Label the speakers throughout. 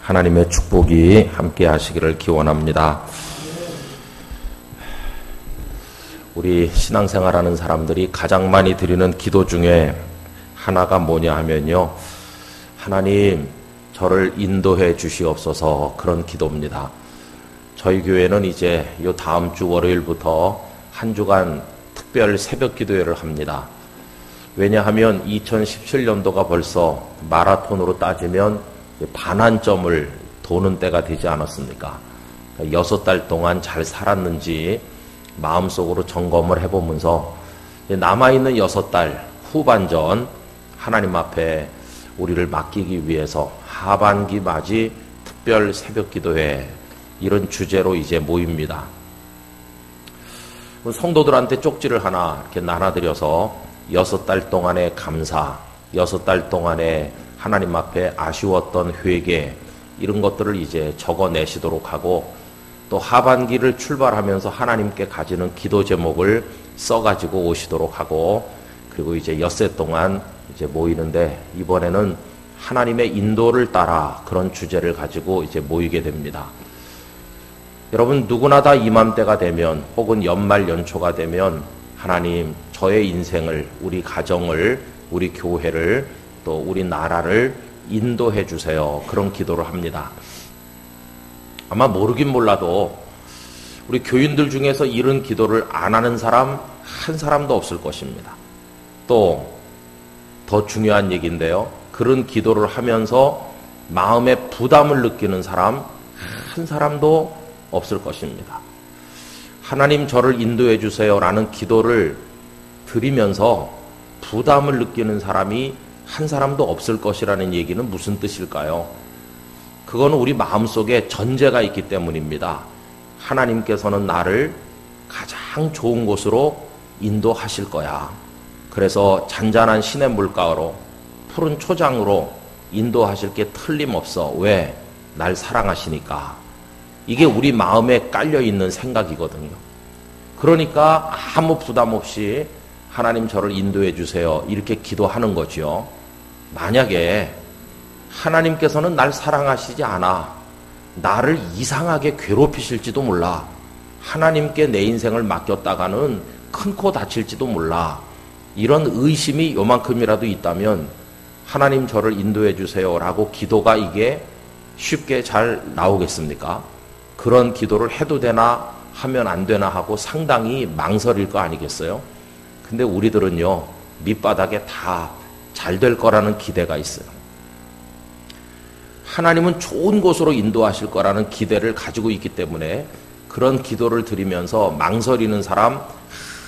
Speaker 1: 하나님의 축복이 함께 하시기를 기원합니다. 우리 신앙생활하는 사람들이 가장 많이 드리는 기도 중에 하나가 뭐냐 하면요, 하나님 저를 인도해 주시옵소서, 그런 기도입니다. 저희 교회는 이제 요 다음 주 월요일부터 한 주간 특별 새벽 기도회를 합니다. 왜냐하면 2017년도가 벌써 마라톤으로 따지면 반환점을 도는 때가 되지 않았습니까? 6달 동안 잘 살았는지 마음속으로 점검을 해보면서 남아있는 6달 후반전 하나님 앞에 우리를 맡기기 위해서 하반기 맞이 특별 새벽 기도회, 이런 주제로 이제 모입니다. 성도들한테 쪽지를 하나 이렇게 나눠드려서 6달 동안의 감사, 6달 동안의 하나님 앞에 아쉬웠던 회개, 이런 것들을 이제 적어내시도록 하고, 또 하반기를 출발하면서 하나님께 가지는 기도 제목을 써가지고 오시도록 하고, 그리고 이제 엿새 동안 이제 모이는데, 이번에는 하나님의 인도를 따라 그런 주제를 가지고 이제 모이게 됩니다. 여러분, 누구나 다 이맘때가 되면 혹은 연말 연초가 되면 하나님 저의 인생을, 우리 가정을, 우리 교회를, 또 우리 나라를 인도해 주세요, 그런 기도를 합니다. 아마 모르긴 몰라도 우리 교인들 중에서 이런 기도를 안 하는 사람 한 사람도 없을 것입니다. 또 더 중요한 얘기인데요, 그런 기도를 하면서 마음에 부담을 느끼는 사람 한 사람도 없을 것입니다. 하나님 저를 인도해 주세요 라는 기도를 드리면서 부담을 느끼는 사람이 한 사람도 없을 것이라는 얘기는 무슨 뜻일까요? 그거는 우리 마음속에 전제가 있기 때문입니다. 하나님께서는 나를 가장 좋은 곳으로 인도하실 거야. 그래서 잔잔한 시냇 물가로, 푸른 초장으로 인도하실 게 틀림없어. 왜? 날 사랑하시니까. 이게 우리 마음에 깔려있는 생각이거든요. 그러니까 아무 부담 없이 하나님 저를 인도해 주세요, 이렇게 기도하는 거죠. 만약에 하나님께서는 날 사랑하시지 않아, 나를 이상하게 괴롭히실지도 몰라, 하나님께 내 인생을 맡겼다가는 큰 코 다칠지도 몰라, 이런 의심이 요만큼이라도 있다면 하나님 저를 인도해 주세요 라고 기도가 이게 쉽게 잘 나오겠습니까? 그런 기도를 해도 되나 하면 안 되나 하고 상당히 망설일 거 아니겠어요? 근데 우리들은요, 밑바닥에 다 잘 될 거라는 기대가 있어요. 하나님은 좋은 곳으로 인도하실 거라는 기대를 가지고 있기 때문에 그런 기도를 드리면서 망설이는 사람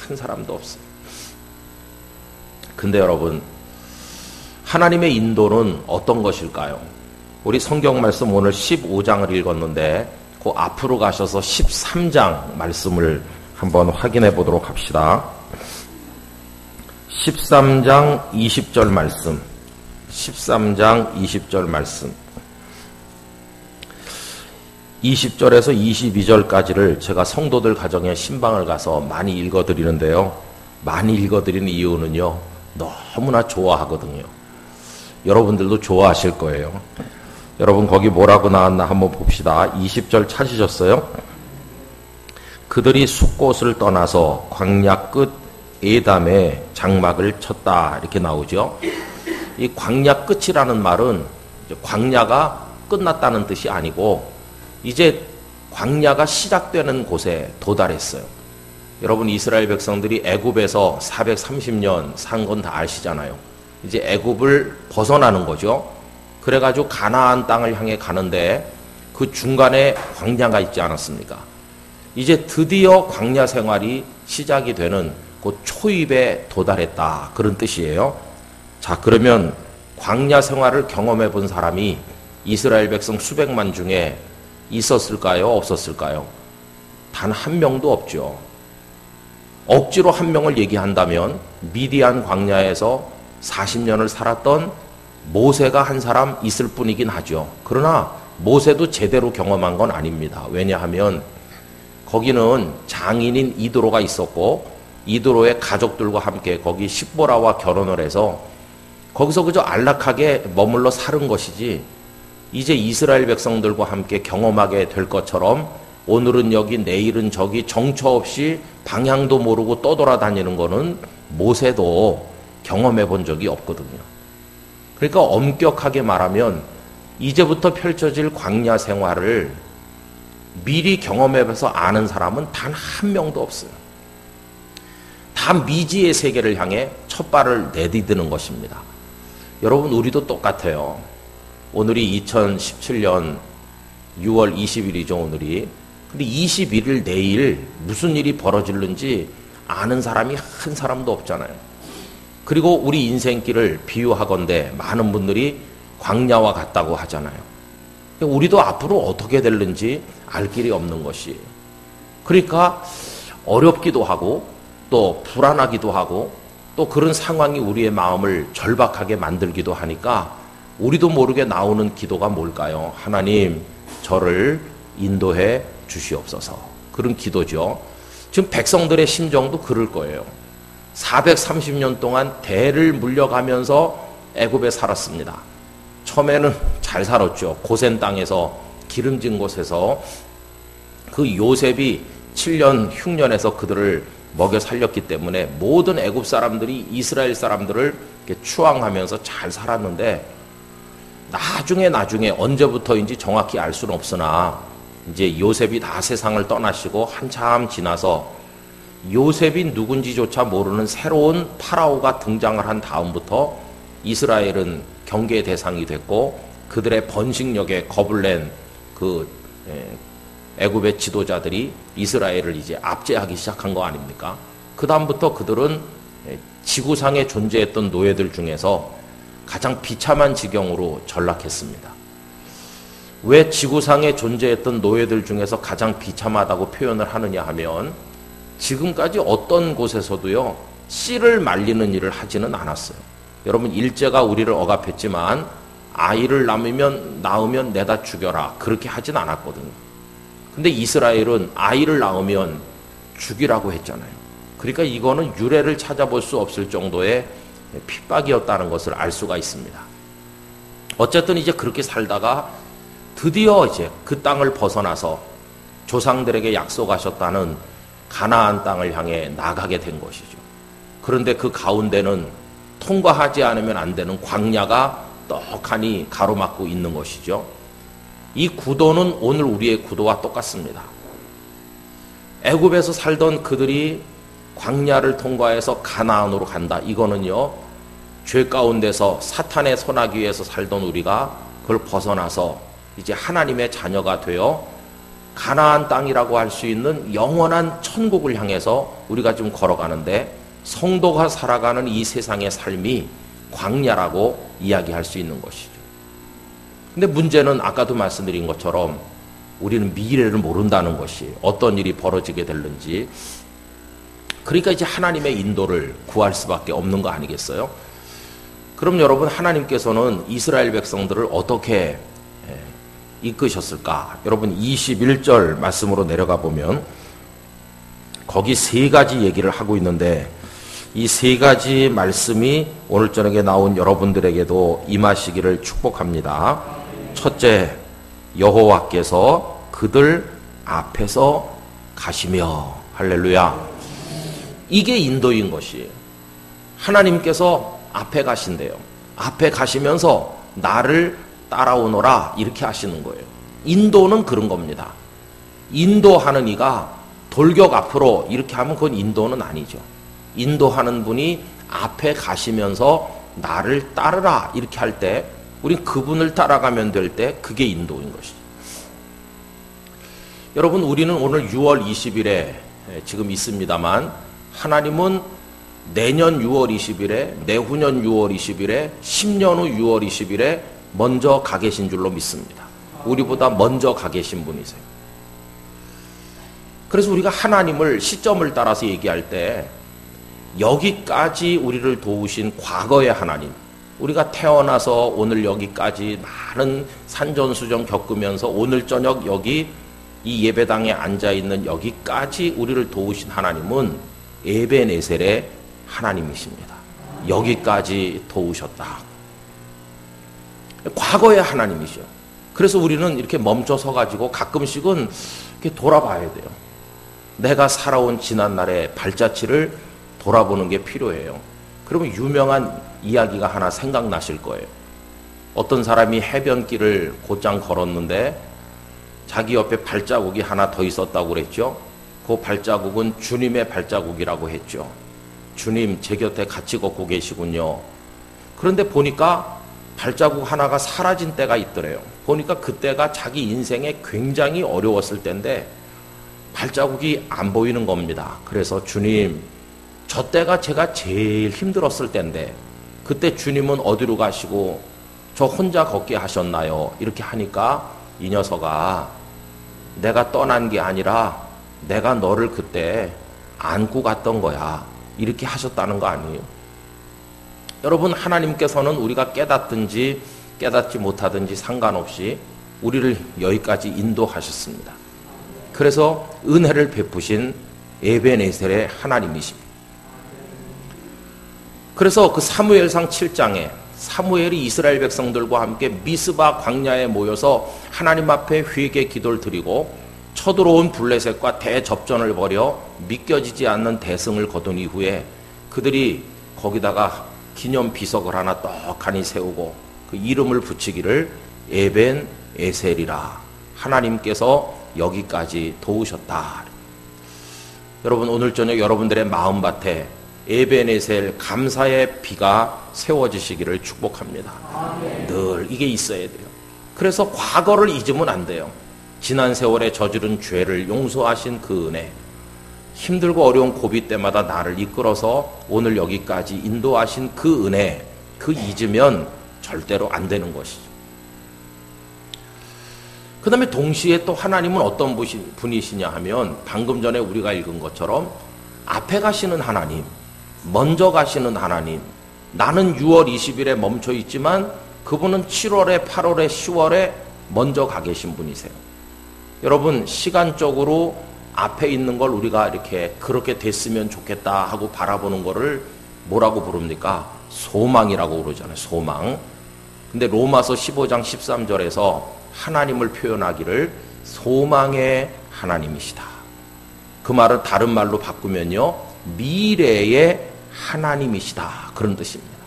Speaker 1: 한 사람도 없어요. 근데 여러분, 하나님의 인도는 어떤 것일까요? 우리 성경 말씀 오늘 15장을 읽었는데 그 앞으로 가셔서 13장 말씀을 한번 확인해 보도록 합시다. 13장 20절 말씀, 13장 20절 말씀, 20절에서 22절까지를 제가 성도들 가정에 신방을 가서 많이 읽어드리는데요, 많이 읽어드리는 이유는요, 너무나 좋아하거든요. 여러분들도 좋아하실 거예요. 여러분 거기 뭐라고 나왔나 한번 봅시다. 20절 찾으셨어요? 그들이 숫곳을 떠나서 광야 끝 에담에 장막을 쳤다, 이렇게 나오죠. 이 광야 끝이라는 말은 광야가 끝났다는 뜻이 아니고 이제 광야가 시작되는 곳에 도달했어요. 여러분, 이스라엘 백성들이 애굽에서 430년 산 건 다 아시잖아요. 이제 애굽을 벗어나는 거죠. 그래가지고 가나안 땅을 향해 가는데 그 중간에 광야가 있지 않았습니까? 이제 드디어 광야 생활이 시작이 되는 그 초입에 도달했다, 그런 뜻이에요. 자, 그러면 광야 생활을 경험해 본 사람이 이스라엘 백성 수백만 중에 있었을까요? 없었을까요? 단 한 명도 없죠. 억지로 한 명을 얘기한다면 미디안 광야에서 40년을 살았던 모세가 한 사람 있을 뿐이긴 하죠. 그러나 모세도 제대로 경험한 건 아닙니다. 왜냐하면 거기는 장인인 이드로가 있었고 이드로의 가족들과 함께 거기 십보라와 결혼을 해서 거기서 그저 안락하게 머물러 사는 것이지 이제 이스라엘 백성들과 함께 경험하게 될 것처럼 오늘은 여기 내일은 저기 정처 없이 방향도 모르고 떠돌아다니는 거는 모세도 경험해 본 적이 없거든요. 그러니까 엄격하게 말하면 이제부터 펼쳐질 광야 생활을 미리 경험해서 아는 사람은 단 한 명도 없어요. 다 미지의 세계를 향해 첫 발을 내디드는 것입니다. 여러분, 우리도 똑같아요. 오늘이 2017년 6월 20일이죠, 오늘이. 근데 21일 내일 무슨 일이 벌어질는지 아는 사람이 한 사람도 없잖아요. 그리고 우리 인생길을 비유하건대 많은 분들이 광야와 같다고 하잖아요. 우리도 앞으로 어떻게 될는지 알 길이 없는 것이. 그러니까 어렵기도 하고 또 불안하기도 하고 또 그런 상황이 우리의 마음을 절박하게 만들기도 하니까 우리도 모르게 나오는 기도가 뭘까요? 하나님, 저를 인도해 주시옵소서. 그런 기도죠. 지금 백성들의 심정도 그럴 거예요. 430년 동안 대를 물려가면서 애굽에 살았습니다. 처음에는 잘 살았죠. 고센 땅에서 기름진 곳에서 그 요셉이 7년 흉년에서 그들을 먹여 살렸기 때문에 모든 애굽 사람들이 이스라엘 사람들을 이렇게 추앙하면서 잘 살았는데 나중에 언제부터인지 정확히 알 수는 없으나 이제 요셉이 다 세상을 떠나시고 한참 지나서 요셉이 누군지조차 모르는 새로운 파라오가 등장을 한 다음부터 이스라엘은 경계의 대상이 됐고 그들의 번식력에 겁을 낸 그 애굽의 지도자들이 이스라엘을 이제 압제하기 시작한 거 아닙니까? 그 다음부터 그들은 지구상에 존재했던 노예들 중에서 가장 비참한 지경으로 전락했습니다. 왜 지구상에 존재했던 노예들 중에서 가장 비참하다고 표현을 하느냐 하면 지금까지 어떤 곳에서도요 씨를 말리는 일을 하지는 않았어요. 여러분, 일제가 우리를 억압했지만 아이를 낳으면 내다 죽여라 그렇게 하진 않았거든요. 근데 이스라엘은 아이를 낳으면 죽이라고 했잖아요. 그러니까 이거는 유래를 찾아볼 수 없을 정도의 핍박이었다는 것을 알 수가 있습니다. 어쨌든 이제 그렇게 살다가 드디어 이제 그 땅을 벗어나서 조상들에게 약속하셨다는 가나안 땅을 향해 나가게 된 것이죠. 그런데 그 가운데는 통과하지 않으면 안 되는 광야가 떡하니 가로막고 있는 것이죠. 이 구도는 오늘 우리의 구도와 똑같습니다. 애굽에서 살던 그들이 광야를 통과해서 가나안으로 간다. 이거는요, 죄 가운데서 사탄의 손아귀 위에서 살던 우리가 그걸 벗어나서 이제 하나님의 자녀가 되어 가나안 땅이라고 할 수 있는 영원한 천국을 향해서 우리가 지금 걸어가는데 성도가 살아가는 이 세상의 삶이 광야라고 이야기할 수 있는 것이죠. 근데 문제는 아까도 말씀드린 것처럼 우리는 미래를 모른다는 것이 어떤 일이 벌어지게 될는지. 그러니까 이제 하나님의 인도를 구할 수밖에 없는 거 아니겠어요? 그럼 여러분, 하나님께서는 이스라엘 백성들을 어떻게 이끄셨을까? 여러분 21절 말씀으로 내려가 보면 거기 세 가지 얘기를 하고 있는데 이 세 가지 말씀이 오늘 저녁에 나온 여러분들에게도 임하시기를 축복합니다. 첫째, 여호와께서 그들 앞에서 가시며. 할렐루야. 이게 인도인 것이에요. 하나님께서 앞에 가신대요. 앞에 가시면서 나를 따라오너라 이렇게 하시는 거예요. 인도는 그런 겁니다. 인도하는 이가 돌격 앞으로 이렇게 하면 그건 인도는 아니죠. 인도하는 분이 앞에 가시면서 나를 따르라 이렇게 할 때 우린 그분을 따라가면 될 때 그게 인도인 것이죠. 여러분, 우리는 오늘 6월 20일에 지금 있습니다만 하나님은 내년 6월 20일에 내후년 6월 20일에 10년 후 6월 20일에 먼저 가 계신 줄로 믿습니다. 우리보다 먼저 가 계신 분이세요. 그래서 우리가 하나님을 시점을 따라서 얘기할 때 여기까지 우리를 도우신 과거의 하나님, 우리가 태어나서 오늘 여기까지 많은 산전수전 겪으면서 오늘 저녁 여기 이 예배당에 앉아있는 여기까지 우리를 도우신 하나님은 에베네셀의 하나님이십니다. 여기까지 도우셨다. 과거의 하나님이죠. 그래서 우리는 이렇게 멈춰 서 가지고 가끔씩은 이렇게 돌아봐야 돼요. 내가 살아온 지난날의 발자취를 돌아보는 게 필요해요. 그러면 유명한 이야기가 하나 생각나실 거예요. 어떤 사람이 해변길을 곧장 걸었는데 자기 옆에 발자국이 하나 더 있었다고 그랬죠. 그 발자국은 주님의 발자국이라고 했죠. 주님 제 곁에 같이 걷고 계시군요. 그런데 보니까 발자국 하나가 사라진 때가 있더래요. 보니까 그때가 자기 인생에 굉장히 어려웠을 때인데 발자국이 안 보이는 겁니다. 그래서 주님, 저 때가 제가 제일 힘들었을 때인데 그때 주님은 어디로 가시고 저 혼자 걷게 하셨나요? 이렇게 하니까 이 녀석아, 내가 떠난 게 아니라 내가 너를 그때 안고 갔던 거야. 이렇게 하셨다는 거 아니에요? 여러분, 하나님께서는 우리가 깨닫든지 깨닫지 못하든지 상관없이 우리를 여기까지 인도하셨습니다. 그래서 은혜를 베푸신 에벤에셀의 하나님이십니다. 그래서 그 사무엘상 7장에 사무엘이 이스라엘 백성들과 함께 미스바 광야에 모여서 하나님 앞에 회개 기도를 드리고 쳐들어온 블레셋과 대접전을 벌여 믿겨지지 않는 대승을 거둔 이후에 그들이 거기다가 기념 비석을 하나 떡하니 세우고 그 이름을 붙이기를 에벤 에셀이라, 하나님께서 여기까지 도우셨다. 여러분, 오늘 저녁 여러분들의 마음밭에 에벤에셀 감사의 비가 세워지시기를 축복합니다. 늘 이게 있어야 돼요. 그래서 과거를 잊으면 안 돼요. 지난 세월에 저지른 죄를 용서하신 그 은혜, 힘들고 어려운 고비 때마다 나를 이끌어서 오늘 여기까지 인도하신 그 은혜, 그 잊으면 절대로 안 되는 것이죠. 그 다음에 동시에 또 하나님은 어떤 분이시냐 하면 방금 전에 우리가 읽은 것처럼 앞에 가시는 하나님, 먼저 가시는 하나님. 나는 6월 20일에 멈춰 있지만 그분은 7월에 8월에 10월에 먼저 가 계신 분이세요. 여러분, 시간적으로 앞에 있는 걸 우리가 이렇게 그렇게 됐으면 좋겠다 하고 바라보는 거를 뭐라고 부릅니까? 소망이라고 그러잖아요. 소망. 근데 로마서 15장 13절에서 하나님을 표현하기를 소망의 하나님이시다. 그 말을 다른 말로 바꾸면요, 미래의 하나님이시다, 그런 뜻입니다.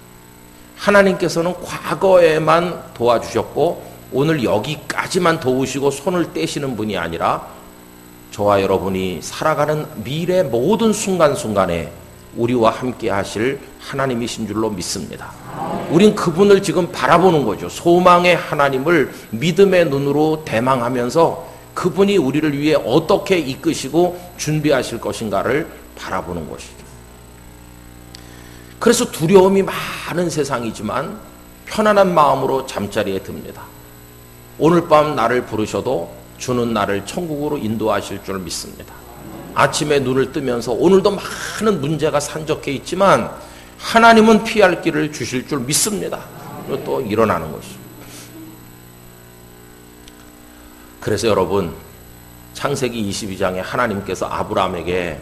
Speaker 1: 하나님께서는 과거에만 도와주셨고 오늘 여기까지만 도우시고 손을 떼시는 분이 아니라 저와 여러분이 살아가는 미래 모든 순간순간에 우리와 함께 하실 하나님이신 줄로 믿습니다. 우린 그분을 지금 바라보는 거죠. 소망의 하나님을 믿음의 눈으로 대망하면서 그분이 우리를 위해 어떻게 이끄시고 준비하실 것인가를 바라보는 것이죠. 그래서 두려움이 많은 세상이지만 편안한 마음으로 잠자리에 듭니다. 오늘 밤 나를 부르셔도 주는 나를 천국으로 인도하실 줄 믿습니다. 아침에 눈을 뜨면서 오늘도 많은 문제가 산적해 있지만 하나님은 피할 길을 주실 줄 믿습니다. 또 일어나는 것이죠. 그래서 여러분, 창세기 22장에 하나님께서 아브라함에게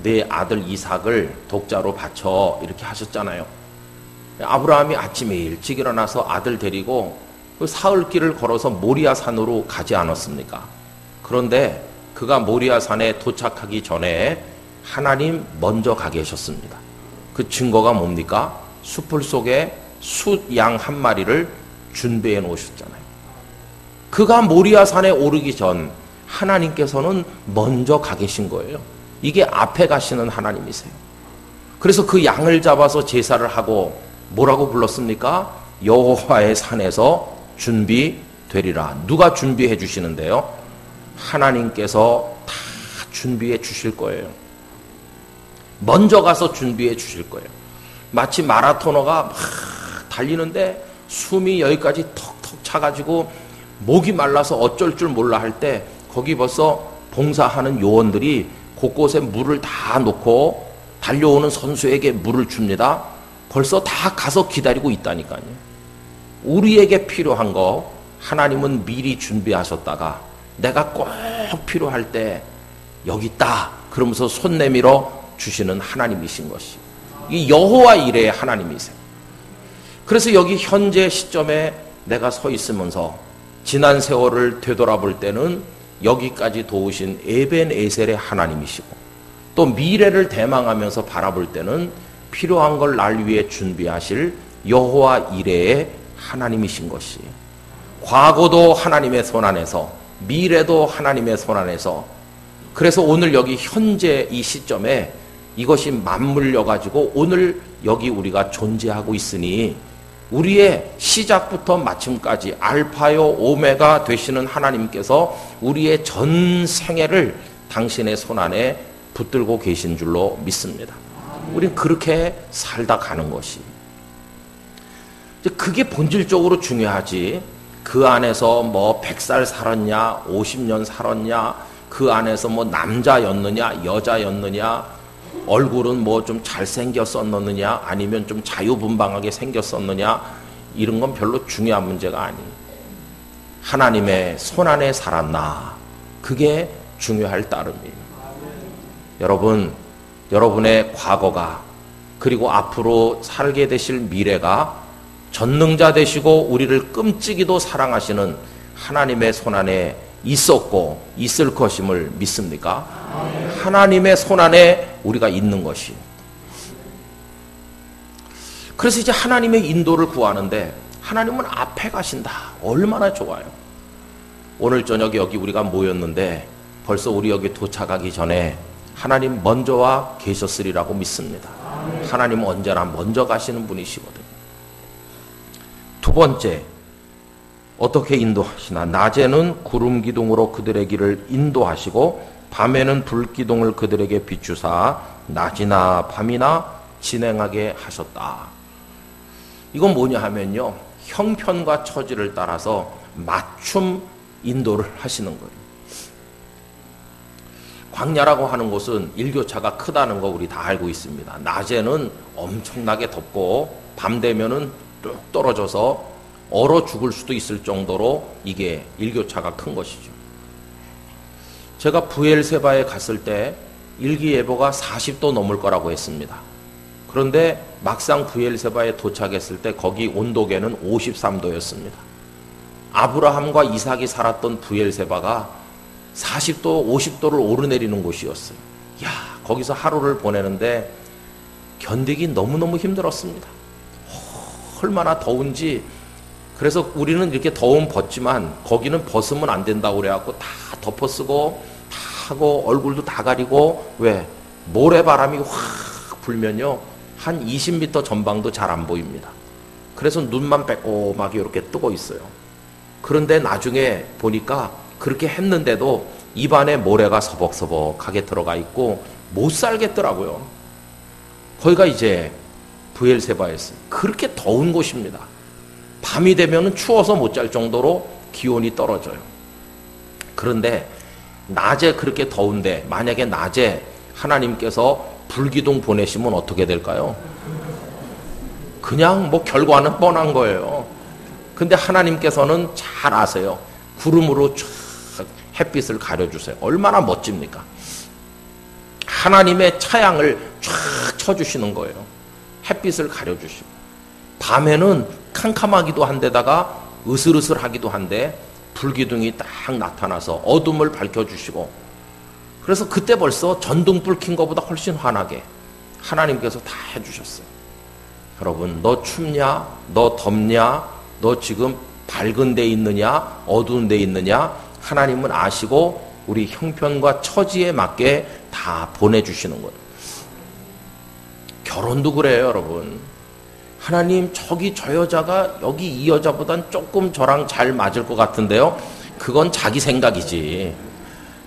Speaker 1: 내 아들 이삭을 독자로 바쳐 이렇게 하셨잖아요. 아브라함이 아침에 일찍 일어나서 아들 데리고 그 사흘길을 걸어서 모리아산으로 가지 않았습니까? 그런데 그가 모리아산에 도착하기 전에 하나님 먼저 가 계셨습니다. 그 증거가 뭡니까? 숲을 속에 숫 양 한 마리를 준비해 놓으셨잖아요. 그가 모리아산에 오르기 전 하나님께서는 먼저 가 계신 거예요. 이게 앞에 가시는 하나님이세요. 그래서 그 양을 잡아서 제사를 하고 뭐라고 불렀습니까? 여호와의 산에서 준비되리라. 누가 준비해 주시는데요? 하나님께서 다 준비해 주실 거예요. 먼저 가서 준비해 주실 거예요. 마치 마라토너가 막 달리는데 숨이 여기까지 턱턱 차가지고 목이 말라서 어쩔 줄 몰라 할 때 거기 벌써 봉사하는 요원들이 곳곳에 물을 다 놓고 달려오는 선수에게 물을 줍니다. 벌써 다 가서 기다리고 있다니까요. 우리에게 필요한 거 하나님은 미리 준비하셨다가 내가 꼭 필요할 때 여기 있다 그러면서 손 내밀어 주시는 하나님이신 것이 이 여호와 이레의 하나님이세요. 그래서 여기 현재 시점에 내가 서 있으면서 지난 세월을 되돌아볼 때는 여기까지 도우신 에벤에셀의 하나님이시고, 또 미래를 대망하면서 바라볼 때는 필요한 걸 날 위해 준비하실 여호와 이레의 하나님이신 것이, 과거도 하나님의 손안에서, 미래도 하나님의 손안에서, 그래서 오늘 여기 현재 이 시점에 이것이 맞물려 가지고 오늘 여기 우리가 존재하고 있으니, 우리의 시작부터 마침까지 알파요 오메가 되시는 하나님께서 우리의 전 생애를 당신의 손안에 붙들고 계신 줄로 믿습니다. 우린 그렇게 살다 가는 것이, 그게 본질적으로 중요하지. 그 안에서 뭐 100살 살았냐, 50년 살았냐, 그 안에서 뭐 남자였느냐, 여자였느냐, 얼굴은 뭐 좀 잘생겼었느냐, 아니면 좀 자유분방하게 생겼었느냐, 이런 건 별로 중요한 문제가 아니에요. 하나님의 손안에 살았나, 그게 중요할 따름이에요. 여러분, 여러분의 과거가, 그리고 앞으로 살게 되실 미래가 전능자 되시고 우리를 끔찍이도 사랑하시는 하나님의 손안에 있었고 있을 것임을 믿습니까? 하나님의 손안에 우리가 있는 것이. 그래서 이제 하나님의 인도를 구하는데, 하나님은 앞에 가신다. 얼마나 좋아요. 오늘 저녁에 여기 우리가 모였는데 벌써 우리 여기 도착하기 전에 하나님 먼저 와 계셨으리라고 믿습니다. 하나님은 언제나 먼저 가시는 분이시거든요. 두 번째, 어떻게 인도하시나? 낮에는 구름 기둥으로 그들의 길을 인도하시고 밤에는 불 기둥을 그들에게 비추사 낮이나 밤이나 진행하게 하셨다. 이건 뭐냐 하면요, 형편과 처지를 따라서 맞춤 인도를 하시는 거예요. 광야라고 하는 곳은 일교차가 크다는 거 우리 다 알고 있습니다. 낮에는 엄청나게 덥고 밤 되면은 뚝 떨어져서 얼어 죽을 수도 있을 정도로 이게 일교차가 큰 것이죠. 제가 부엘세바에 갔을 때 일기예보가 40도 넘을 거라고 했습니다. 그런데 막상 부엘세바에 도착했을 때 거기 온도계는 53도였습니다. 아브라함과 이삭이 살았던 부엘세바가 40도, 50도를 오르내리는 곳이었어요. 야, 거기서 하루를 보내는데 견디기 너무너무 힘들었습니다. 얼마나 더운지. 그래서 우리는 이렇게 더운 벗지만 거기는 벗으면 안 된다고 그래갖고 다 덮어쓰고 다 하고 얼굴도 다 가리고, 왜? 모래바람이 확 불면요 한 20m 전방도 잘 안 보입니다. 그래서 눈만 빼꼼하게 이렇게 뜨고 있어요. 그런데 나중에 보니까 그렇게 했는데도 입안에 모래가 서벅서벅하게 들어가 있고 못 살겠더라고요. 거기가 이제 부엘세바였어요. 그렇게 더운 곳입니다. 밤이 되면 추워서 못 잘 정도로 기온이 떨어져요. 그런데 낮에 그렇게 더운데 만약에 낮에 하나님께서 불기둥 보내시면 어떻게 될까요? 그냥 뭐 결과는 뻔한 거예요. 근데 하나님께서는 잘 아세요. 구름으로 쫙 햇빛을 가려주세요. 얼마나 멋집니까? 하나님의 차양을 쫙 쳐주시는 거예요. 햇빛을 가려주시고. 밤에는 캄캄하기도 한데다가 으슬으슬하기도 한데 불기둥이 딱 나타나서 어둠을 밝혀주시고, 그래서 그때 벌써 전등불 킨 것보다 훨씬 환하게 하나님께서 다 해주셨어요. 여러분, 너 춥냐? 너 덥냐? 너 지금 밝은 데 있느냐? 어두운 데 있느냐? 하나님은 아시고 우리 형편과 처지에 맞게 다 보내주시는 거예요. 결혼도 그래요, 여러분. 하나님, 저기 저 여자가 여기 이 여자보단 조금 저랑 잘 맞을 것 같은데요. 그건 자기 생각이지.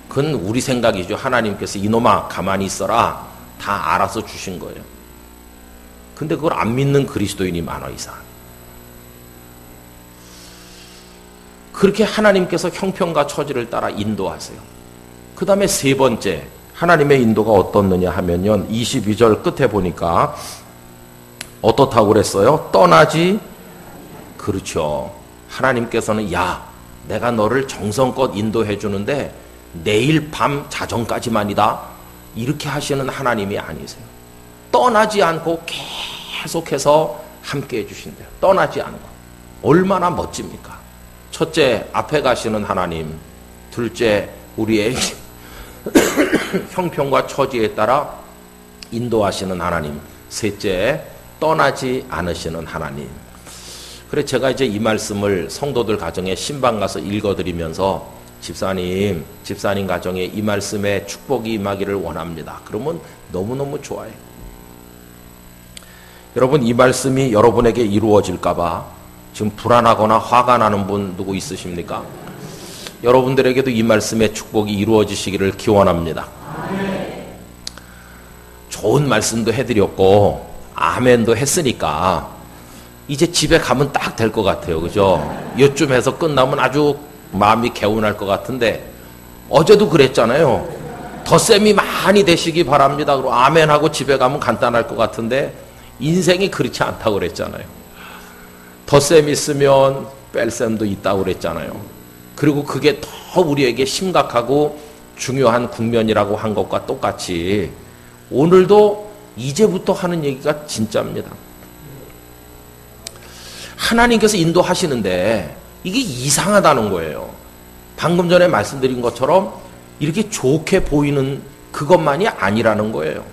Speaker 1: 그건 우리 생각이죠. 하나님께서 이놈아 가만히 있어라. 다 알아서 주신 거예요. 근데 그걸 안 믿는 그리스도인이 많아, 이상. 그렇게 하나님께서 형편과 처지를 따라 인도하세요. 그 다음에 세 번째, 하나님의 인도가 어떻느냐 하면요, 22절 끝에 보니까 어떻다고 그랬어요? 떠나지. 그렇죠. 하나님께서는 야, 내가 너를 정성껏 인도해 주는데 내일 밤 자정까지만이다, 이렇게 하시는 하나님이 아니세요. 떠나지 않고 계속해서 함께 해주신대요. 떠나지 않고. 얼마나 멋집니까? 첫째, 앞에 가시는 하나님. 둘째, 우리의 형편과 처지에 따라 인도하시는 하나님. 셋째, 떠나지 않으시는 하나님. 그래 제가 이제 이 말씀을 성도들 가정에 신방 가서 읽어드리면서 집사님 가정에 이 말씀에 축복이 임하기를 원합니다. 그러면 너무너무 좋아요. 여러분, 이 말씀이 여러분에게 이루어질까봐 지금 불안하거나 화가 나는 분 누구 있으십니까? 여러분들에게도 이 말씀의 축복이 이루어지시기를 기원합니다. 좋은 말씀도 해드렸고 아멘도 했으니까 이제 집에 가면 딱 될 것 같아요. 그죠? 요쯤 해서 끝나면 아주 마음이 개운할 것 같은데 어제도 그랬잖아요. 덧셈이 많이 되시기 바랍니다. 그리고 아멘하고 집에 가면 간단할 것 같은데 인생이 그렇지 않다고 그랬잖아요. 덧셈 있으면 뺄셈도 있다고 그랬잖아요. 그리고 그게 더 우리에게 심각하고 중요한 국면이라고 한 것과 똑같이 오늘도 이제부터 하는 얘기가 진짜입니다. 하나님께서 인도하시는데 이게 이상하다는 거예요. 방금 전에 말씀드린 것처럼 이렇게 좋게 보이는 그것만이 아니라는 거예요.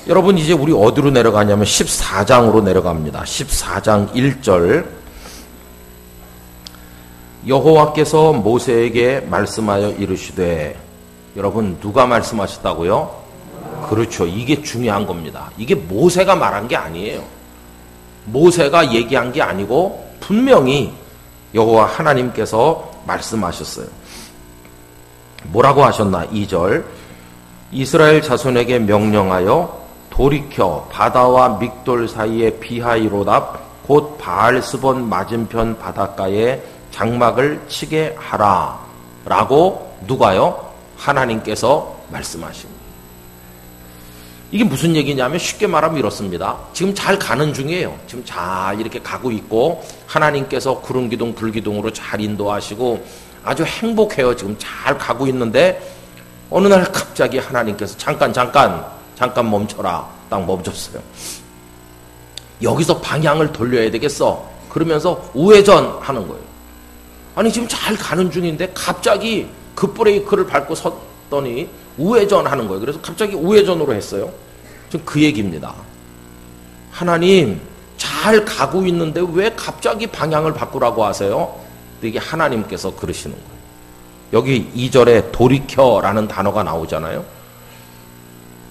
Speaker 1: 여러분, 이제 우리 어디로 내려가냐면 14장으로 내려갑니다. 14장 1절. 여호와께서 모세에게 말씀하여 이르시되, 여러분 누가 말씀하셨다고요? 그렇죠. 이게 중요한 겁니다. 이게 모세가 말한 게 아니에요. 모세가 얘기한 게 아니고 분명히 여호와 하나님께서 말씀하셨어요. 뭐라고 하셨나? 2절. 이스라엘 자손에게 명령하여 돌이켜 바다와 믹돌 사이의 비하이로답 곧 바알스본 맞은편 바닷가에 장막을 치게 하라 라고 누가요? 하나님께서 말씀하십니다. 이게 무슨 얘기냐면 쉽게 말하면 이렇습니다. 지금 잘 가는 중이에요. 지금 잘 이렇게 가고 있고 하나님께서 구름기둥 불기둥으로 잘 인도하시고 아주 행복해요. 지금 잘 가고 있는데 어느 날 갑자기 하나님께서 잠깐 멈춰라. 딱 멈췄어요. 여기서 방향을 돌려야 되겠어. 그러면서 우회전 하는 거예요. 아니 지금 잘 가는 중인데 갑자기 급브레이크를 밟고 섰더니 우회전 하는 거예요. 그래서 갑자기 우회전으로 했어요. 지금 그 얘기입니다. 하나님 잘 가고 있는데 왜 갑자기 방향을 바꾸라고 하세요? 이게 하나님께서 그러시는 거예요. 여기 2절에 돌이켜라는 단어가 나오잖아요.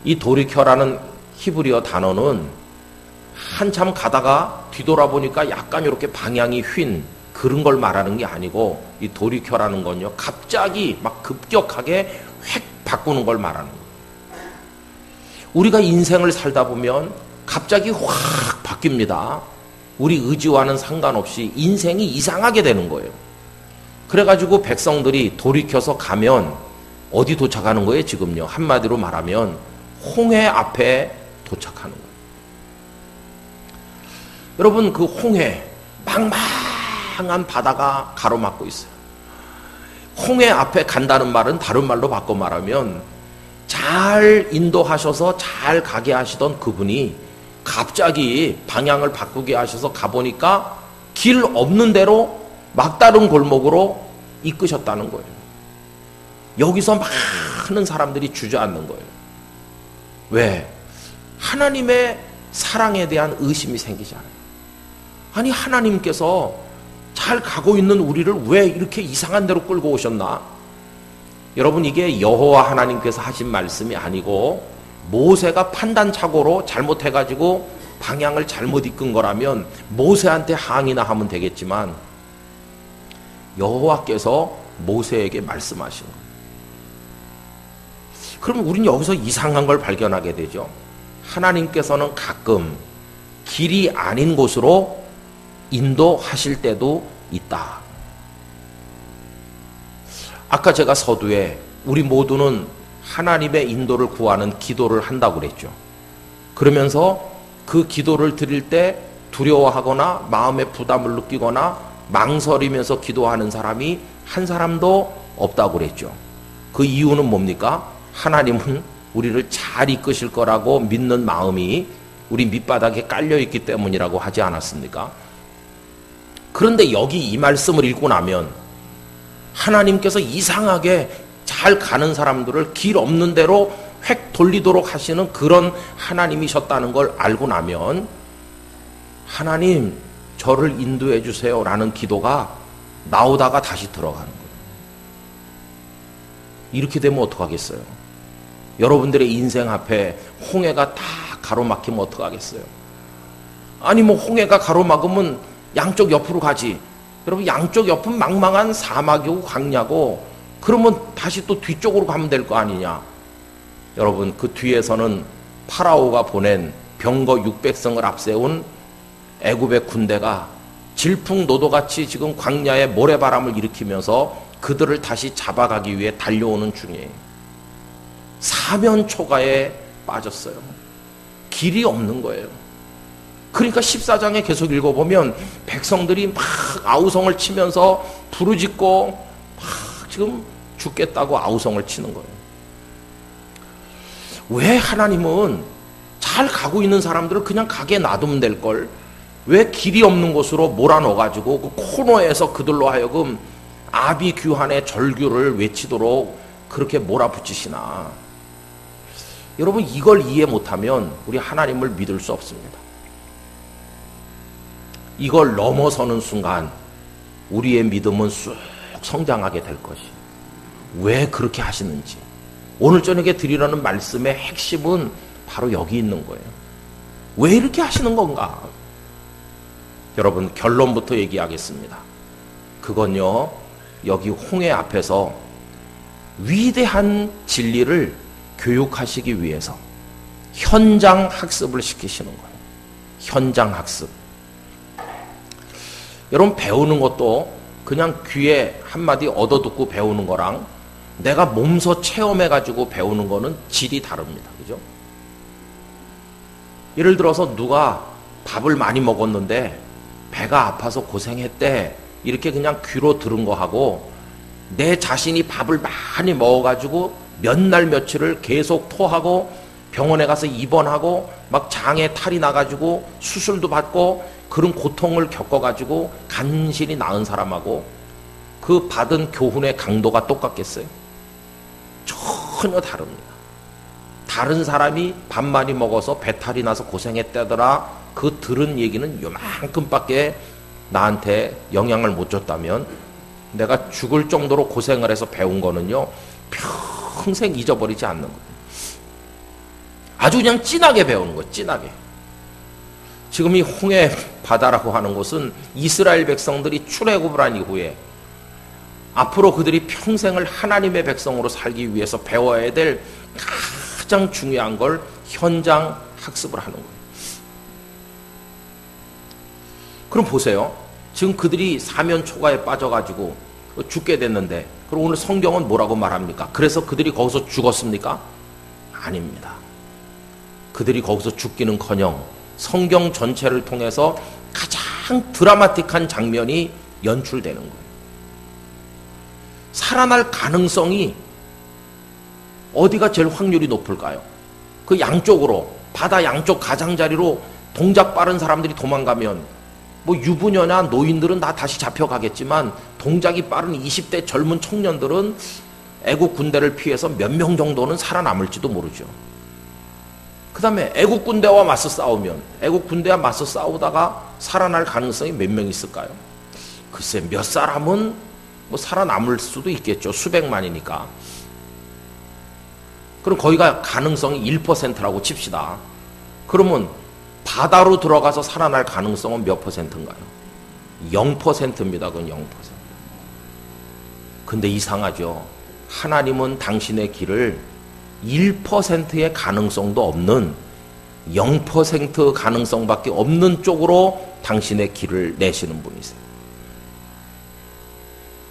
Speaker 1: 이 돌이켜라는 히브리어 단어는 한참 가다가 뒤돌아보니까 약간 이렇게 방향이 휜 그런 걸 말하는 게 아니고 이 돌이켜라는 건요. 갑자기 막 급격하게 획 바꾸는 걸 말하는 거예요. 우리가 인생을 살다 보면 갑자기 확 바뀝니다. 우리 의지와는 상관없이 인생이 이상하게 되는 거예요. 그래가지고 백성들이 돌이켜서 가면 어디 도착하는 거예요? 지금요. 한마디로 말하면 홍해 앞에 도착하는 거예요. 여러분 그 홍해 망망한 바다가 가로막고 있어요. 홍해 앞에 간다는 말은 다른 말로 바꿔 말하면 잘 인도하셔서 잘 가게 하시던 그분이 갑자기 방향을 바꾸게 하셔서 가보니까 길 없는 대로 막다른 골목으로 이끄셨다는 거예요. 여기서 많은 사람들이 주저앉는 거예요. 왜? 하나님의 사랑에 대한 의심이 생기잖아요. 아니 하나님께서 잘 가고 있는 우리를 왜 이렇게 이상한 데로 끌고 오셨나? 여러분 이게 여호와 하나님께서 하신 말씀이 아니고 모세가 판단착오로 잘못해가지고 방향을 잘못 이끈 거라면 모세한테 항의나 하면 되겠지만 여호와께서 모세에게 말씀하신 거예요. 그럼 우리는 여기서 이상한 걸 발견하게 되죠. 하나님께서는 가끔 길이 아닌 곳으로 인도하실 때도 있다. 아까 제가 서두에 우리 모두는 하나님의 인도를 구하는 기도를 한다고 그랬죠. 그러면서 그 기도를 드릴 때 두려워하거나 마음의 부담을 느끼거나 망설이면서 기도하는 사람이 한 사람도 없다고 그랬죠. 그 이유는 뭡니까? 하나님은 우리를 잘 이끄실 거라고 믿는 마음이 우리 밑바닥에 깔려있기 때문이라고 하지 않았습니까? 그런데 여기 이 말씀을 읽고 나면 하나님께서 이상하게 잘 가는 사람들을 길 없는 대로 획 돌리도록 하시는 그런 하나님이셨다는 걸 알고 나면 하나님 저를 인도해 주세요 라는 기도가 나오다가 다시 들어가는 거예요. 이렇게 되면 어떡하겠어요? 여러분들의 인생 앞에 홍해가 다 가로막히면 어떡하겠어요? 아니 뭐 홍해가 가로막으면 양쪽 옆으로 가지. 여러분 양쪽 옆은 망망한 사막이고 광야고 그러면 다시 또 뒤쪽으로 가면 될 거 아니냐. 여러분 그 뒤에서는 파라오가 보낸 병거 600성을 앞세운 애굽의 군대가 질풍노도같이 지금 광야에 모래바람을 일으키면서 그들을 다시 잡아가기 위해 달려오는 중이에요. 사면초가에 빠졌어요. 길이 없는 거예요. 그러니까 14장에 계속 읽어보면 백성들이 막 아우성을 치면서 부르짖고 막 지금 죽겠다고 아우성을 치는 거예요. 왜 하나님은 잘 가고 있는 사람들을 그냥 가게 놔두면 될 걸 왜 길이 없는 곳으로 몰아넣어가지고 그 코너에서 그들로 하여금 아비규환의 절규를 외치도록 그렇게 몰아붙이시나. 여러분 이걸 이해 못하면 우리 하나님을 믿을 수 없습니다. 이걸 넘어서는 순간 우리의 믿음은 쑥 성장하게 될 것이. 왜 그렇게 하시는지 오늘 저녁에 드리려는 말씀의 핵심은 바로 여기 있는 거예요. 왜 이렇게 하시는 건가? 여러분 결론부터 얘기하겠습니다. 그건요 여기 홍해 앞에서 위대한 진리를 교육하시기 위해서 현장 학습을 시키시는 거예요. 현장 학습. 여러분 배우는 것도 그냥 귀에 한마디 얻어듣고 배우는 거랑 내가 몸소 체험해가지고 배우는 거는 질이 다릅니다. 그죠? 예를 들어서 누가 밥을 많이 먹었는데 배가 아파서 고생했대. 이렇게 그냥 귀로 들은 거하고 내 자신이 밥을 많이 먹어가지고 몇 날 며칠을 계속 토하고 병원에 가서 입원하고 막 장에 탈이 나가지고 수술도 받고 그런 고통을 겪어가지고 간신히 나은 사람하고 그 받은 교훈의 강도가 똑같겠어요? 전혀 다릅니다. 다른 사람이 밥 많이 먹어서 배탈이 나서 고생했다더라. 그 들은 얘기는 요만큼밖에 나한테 영향을 못 줬다면 내가 죽을 정도로 고생을 해서 배운 거는요 평생 잊어버리지 않는 거예요. 아주 그냥 진하게 배우는 거예요. 진하게. 지금 이 홍해 바다라고 하는 곳은 이스라엘 백성들이 출애굽을 한 이후에 앞으로 그들이 평생을 하나님의 백성으로 살기 위해서 배워야 될 가장 중요한 걸 현장 학습을 하는 거예요. 그럼 보세요. 지금 그들이 사면초가에 빠져가지고 죽게 됐는데 그럼 오늘 성경은 뭐라고 말합니까? 그래서 그들이 거기서 죽었습니까? 아닙니다. 그들이 거기서 죽기는커녕 성경 전체를 통해서 가장 드라마틱한 장면이 연출되는 거예요. 살아날 가능성이 어디가 제일 확률이 높을까요? 그 양쪽으로 바다 양쪽 가장자리로 동작 빠른 사람들이 도망가면 뭐 유부녀나 노인들은 다 다시 잡혀가겠지만 동작이 빠른 20대 젊은 청년들은 애국 군대를 피해서 몇 명 정도는 살아남을지도 모르죠. 그 다음에 애국 군대와 맞서 싸우면 애국 군대와 맞서 싸우다가 살아날 가능성이 몇 명 있을까요? 글쎄 몇 사람은 뭐 살아남을 수도 있겠죠. 수백만이니까. 그럼 거기가 가능성이 1%라고 칩시다. 그러면 바다로 들어가서 살아날 가능성은 몇 %인가요? 0%입니다. 그건 0%. 근데 이상하죠. 하나님은 당신의 길을 1%의 가능성도 없는 0% 가능성밖에 없는 쪽으로 당신의 길을 내시는 분이세요.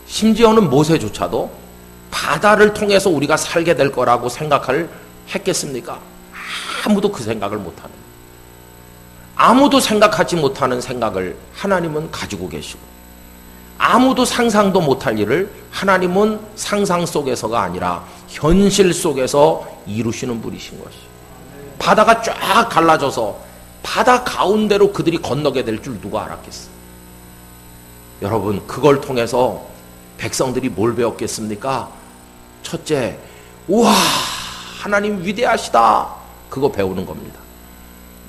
Speaker 1: 심지어는 모세조차도 바다를 통해서 우리가 살게 될 거라고 생각을 했겠습니까? 아무도 그 생각을 못하는, 아무도 생각하지 못하는 생각을 하나님은 가지고 계시고, 아무도 상상도 못할 일을 하나님은 상상 속에서가 아니라 현실 속에서 이루시는 분이신 것이. 바다가 쫙 갈라져서 바다 가운데로 그들이 건너게 될 줄 누가 알았겠어? 여러분, 그걸 통해서 백성들이 뭘 배웠겠습니까? 첫째, 우와, 하나님 위대하시다. 그거 배우는 겁니다.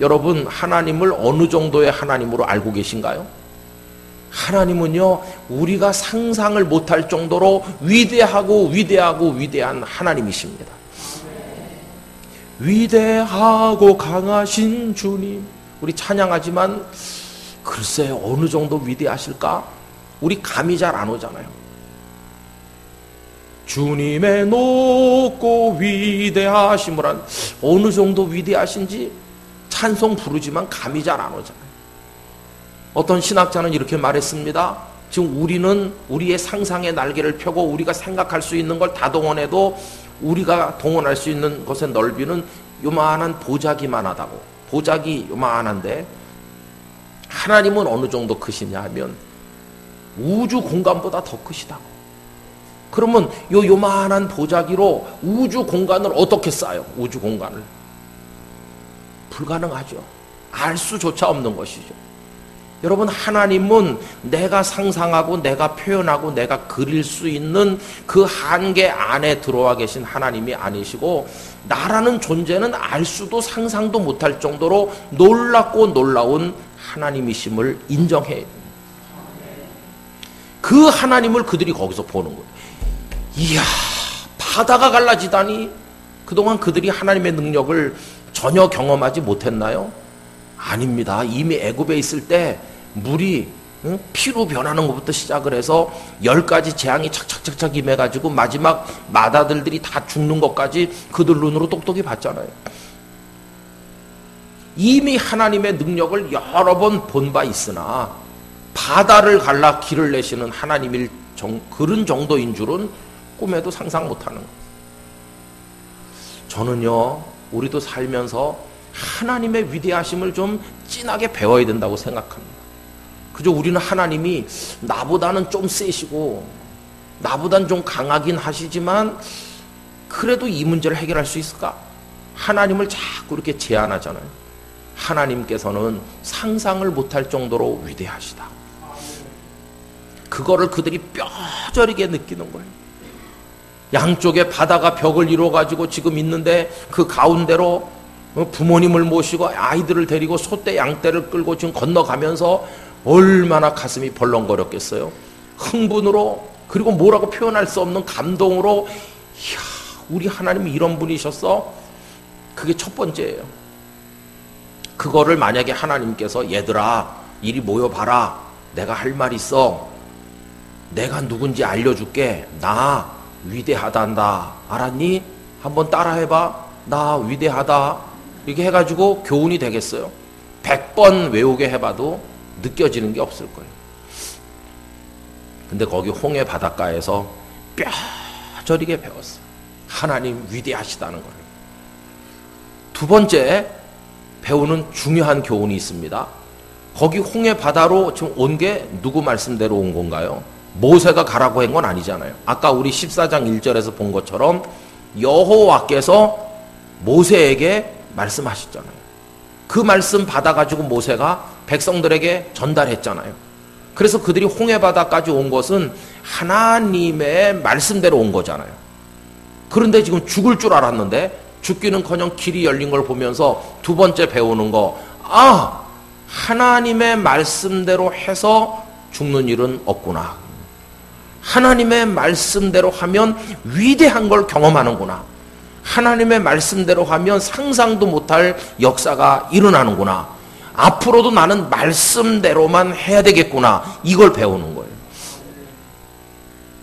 Speaker 1: 여러분, 하나님을 어느 정도의 하나님으로 알고 계신가요? 하나님은요, 우리가 상상을 못할 정도로 위대한 하나님이십니다. 위대하고 강하신 주님. 우리 찬양하지만 글쎄요, 어느 정도 위대하실까? 우리 감이 잘 안 오잖아요. 주님의 높고 위대하심을 한 어느 정도 위대하신지 찬송 부르지만 감이 잘 안 오잖아요. 어떤 신학자는 이렇게 말했습니다. 지금 우리는 우리의 상상의 날개를 펴고 우리가 생각할 수 있는 걸 다 동원해도 우리가 동원할 수 있는 것의 넓이는 요만한 보자기만 하다고. 보자기 요만한데 하나님은 어느 정도 크시냐 하면 우주 공간보다 더 크시다고. 그러면 요만한 보자기로 우주 공간을 어떻게 쌓아요? 우주 공간을. 불가능하죠. 알 수조차 없는 것이죠. 여러분, 하나님은 내가 상상하고 내가 표현하고 내가 그릴 수 있는 그 한계 안에 들어와 계신 하나님이 아니시고 나라는 존재는 알 수도 상상도 못할 정도로 놀랍고 놀라운 하나님이심을 인정해야 됩니다. 그 하나님을 그들이 거기서 보는 거예요. 이야, 바다가 갈라지다니. 그동안 그들이 하나님의 능력을 전혀 경험하지 못했나요? 아닙니다. 이미 애굽에 있을 때 물이 피로 변하는 것부터 시작을 해서 10가지 재앙이 착착착착 임해가지고 마지막 맏아들들이 다 죽는 것까지 그들 눈으로 똑똑히 봤잖아요. 이미 하나님의 능력을 여러 번 본 바 있으나 바다를 갈라 길을 내시는 하나님일 그런 정도인 줄은 꿈에도 상상 못하는 거예요. 저는요, 우리도 살면서 하나님의 위대하심을 좀 진하게 배워야 된다고 생각합니다. 그저 우리는 하나님이 나보다는 좀 세시고 나보다는 좀 강하긴 하시지만 그래도 이 문제를 해결할 수 있을까? 하나님을 자꾸 이렇게 제안하잖아요. 하나님께서는 상상을 못할 정도로 위대하시다. 그거를 그들이 뼈저리게 느끼는 거예요. 양쪽에 바다가 벽을 이루어가지고 지금 있는데 그 가운데로 부모님을 모시고 아이들을 데리고 소떼 양떼를 끌고 지금 건너가면서 얼마나 가슴이 벌렁거렸겠어요. 흥분으로, 그리고 뭐라고 표현할 수 없는 감동으로, 이야, 우리 하나님이 이런 분이셨어? 그게 첫 번째예요. 그거를 만약에 하나님께서 얘들아 이리 모여봐라, 내가 할 말 있어, 내가 누군지 알려줄게, 나 위대하단다, 알았니? 한번 따라해봐, 나 위대하다, 이렇게 해가지고 교훈이 되겠어요? 100번 외우게 해봐도 느껴지는 게 없을 거예요. 근데 거기 홍해 바닷가에서 뼈저리게 배웠어요. 하나님 위대하시다는 걸. 두 번째 배우는 중요한 교훈이 있습니다. 거기 홍해 바다로 지금 온 게 누구 말씀대로 온 건가요? 모세가 가라고 한 건 아니잖아요. 아까 우리 14장 1절에서 본 것처럼 여호와께서 모세에게 말씀하셨잖아요. 그 말씀 받아가지고 모세가 백성들에게 전달했잖아요. 그래서 그들이 홍해 바다까지 온 것은 하나님의 말씀대로 온 거잖아요. 그런데 지금 죽을 줄 알았는데 죽기는커녕 길이 열린 걸 보면서 두 번째 배우는 거, 하나님의 말씀대로 해서 죽는 일은 없구나. 하나님의 말씀대로 하면 위대한 걸 경험하는구나. 하나님의 말씀대로 하면 상상도 못할 역사가 일어나는구나. 앞으로도 나는 말씀대로만 해야 되겠구나. 이걸 배우는 거예요.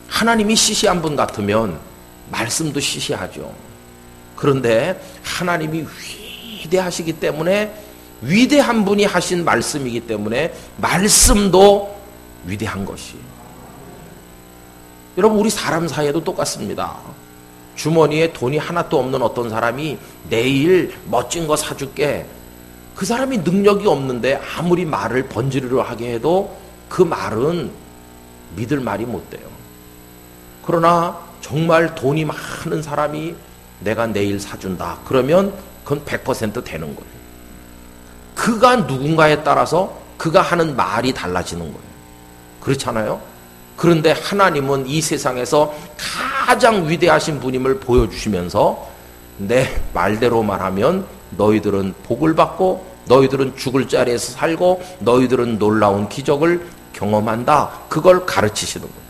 Speaker 1: 하나님이 시시한 분 같으면 말씀도 시시하죠. 그런데 하나님이 위대하시기 때문에, 위대한 분이 하신 말씀이기 때문에 말씀도 위대한 것이. 여러분, 우리 사람 사이에도 똑같습니다. 주머니에 돈이 하나도 없는 어떤 사람이 내일 멋진 거 사줄게. 그 사람이 능력이 없는데 아무리 말을 번지르르 하게 해도 그 말은 믿을 말이 못 돼요. 그러나 정말 돈이 많은 사람이 내가 내일 사준다, 그러면 그건 100% 되는 거예요. 그가 누군가에 따라서 그가 하는 말이 달라지는 거예요. 그렇잖아요? 그런데 하나님은 이 세상에서 가장 위대하신 분임을 보여주시면서 내 말대로 말하면 너희들은 복을 받고 너희들은 죽을 자리에서 살고 너희들은 놀라운 기적을 경험한다. 그걸 가르치시는 거예요.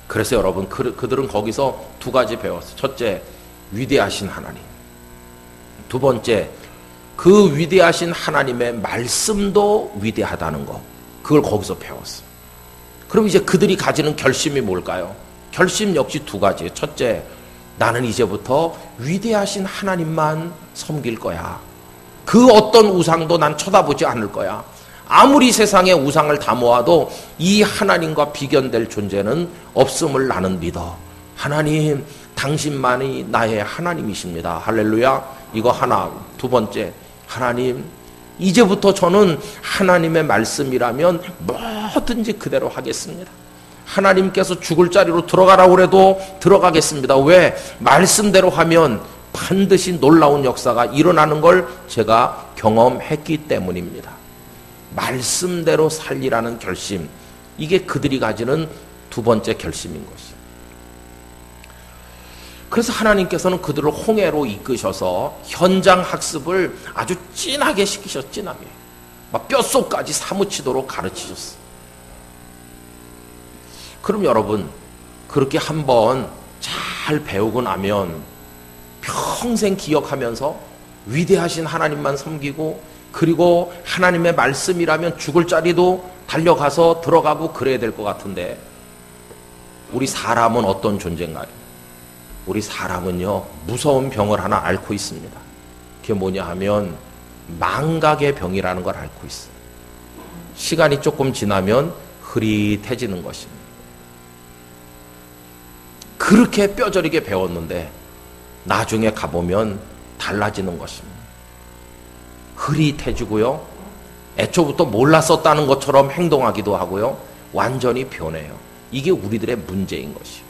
Speaker 1: 그래서 여러분 그들은 거기서 두 가지 배웠어요. 첫째, 위대하신 하나님. 두 번째, 그 위대하신 하나님의 말씀도 위대하다는 거. 그걸 거기서 배웠어요. 그럼 이제 그들이 가지는 결심이 뭘까요? 결심 역시 두 가지예요. 첫째, 나는 이제부터 위대하신 하나님만 섬길 거야. 그 어떤 우상도 난 쳐다보지 않을 거야. 아무리 세상에 우상을 다 모아도 이 하나님과 비견될 존재는 없음을 나는 믿어. 하나님, 당신만이 나의 하나님이십니다. 할렐루야. 이거 하나. 두 번째, 하나님, 이제부터 저는 하나님의 말씀이라면 뭐든지 그대로 하겠습니다. 하나님께서 죽을 자리로 들어가라고 해도 들어가겠습니다. 왜? 말씀대로 하면 반드시 놀라운 역사가 일어나는 걸 제가 경험했기 때문입니다. 말씀대로 살리라는 결심, 이게 그들이 가지는 두 번째 결심인 것이죠. 그래서 하나님께서는 그들을 홍해로 이끄셔서 현장 학습을 아주 진하게 시키셨어요. 진하게. 막 뼛속까지 사무치도록 가르치셨어요. 그럼 여러분, 그렇게 한번 잘 배우고 나면 평생 기억하면서 위대하신 하나님만 섬기고, 그리고 하나님의 말씀이라면 죽을 자리도 달려가서 들어가고 그래야 될 것 같은데, 우리 사람은 어떤 존재인가요? 우리 사람은요, 무서운 병을 하나 앓고 있습니다. 그게 뭐냐 하면 망각의 병이라는 걸 앓고 있어요. 시간이 조금 지나면 흐릿해지는 것입니다. 그렇게 뼈저리게 배웠는데 나중에 가보면 달라지는 것입니다. 흐릿해지고요, 애초부터 몰랐었다는 것처럼 행동하기도 하고요, 완전히 변해요. 이게 우리들의 문제인 것이에요.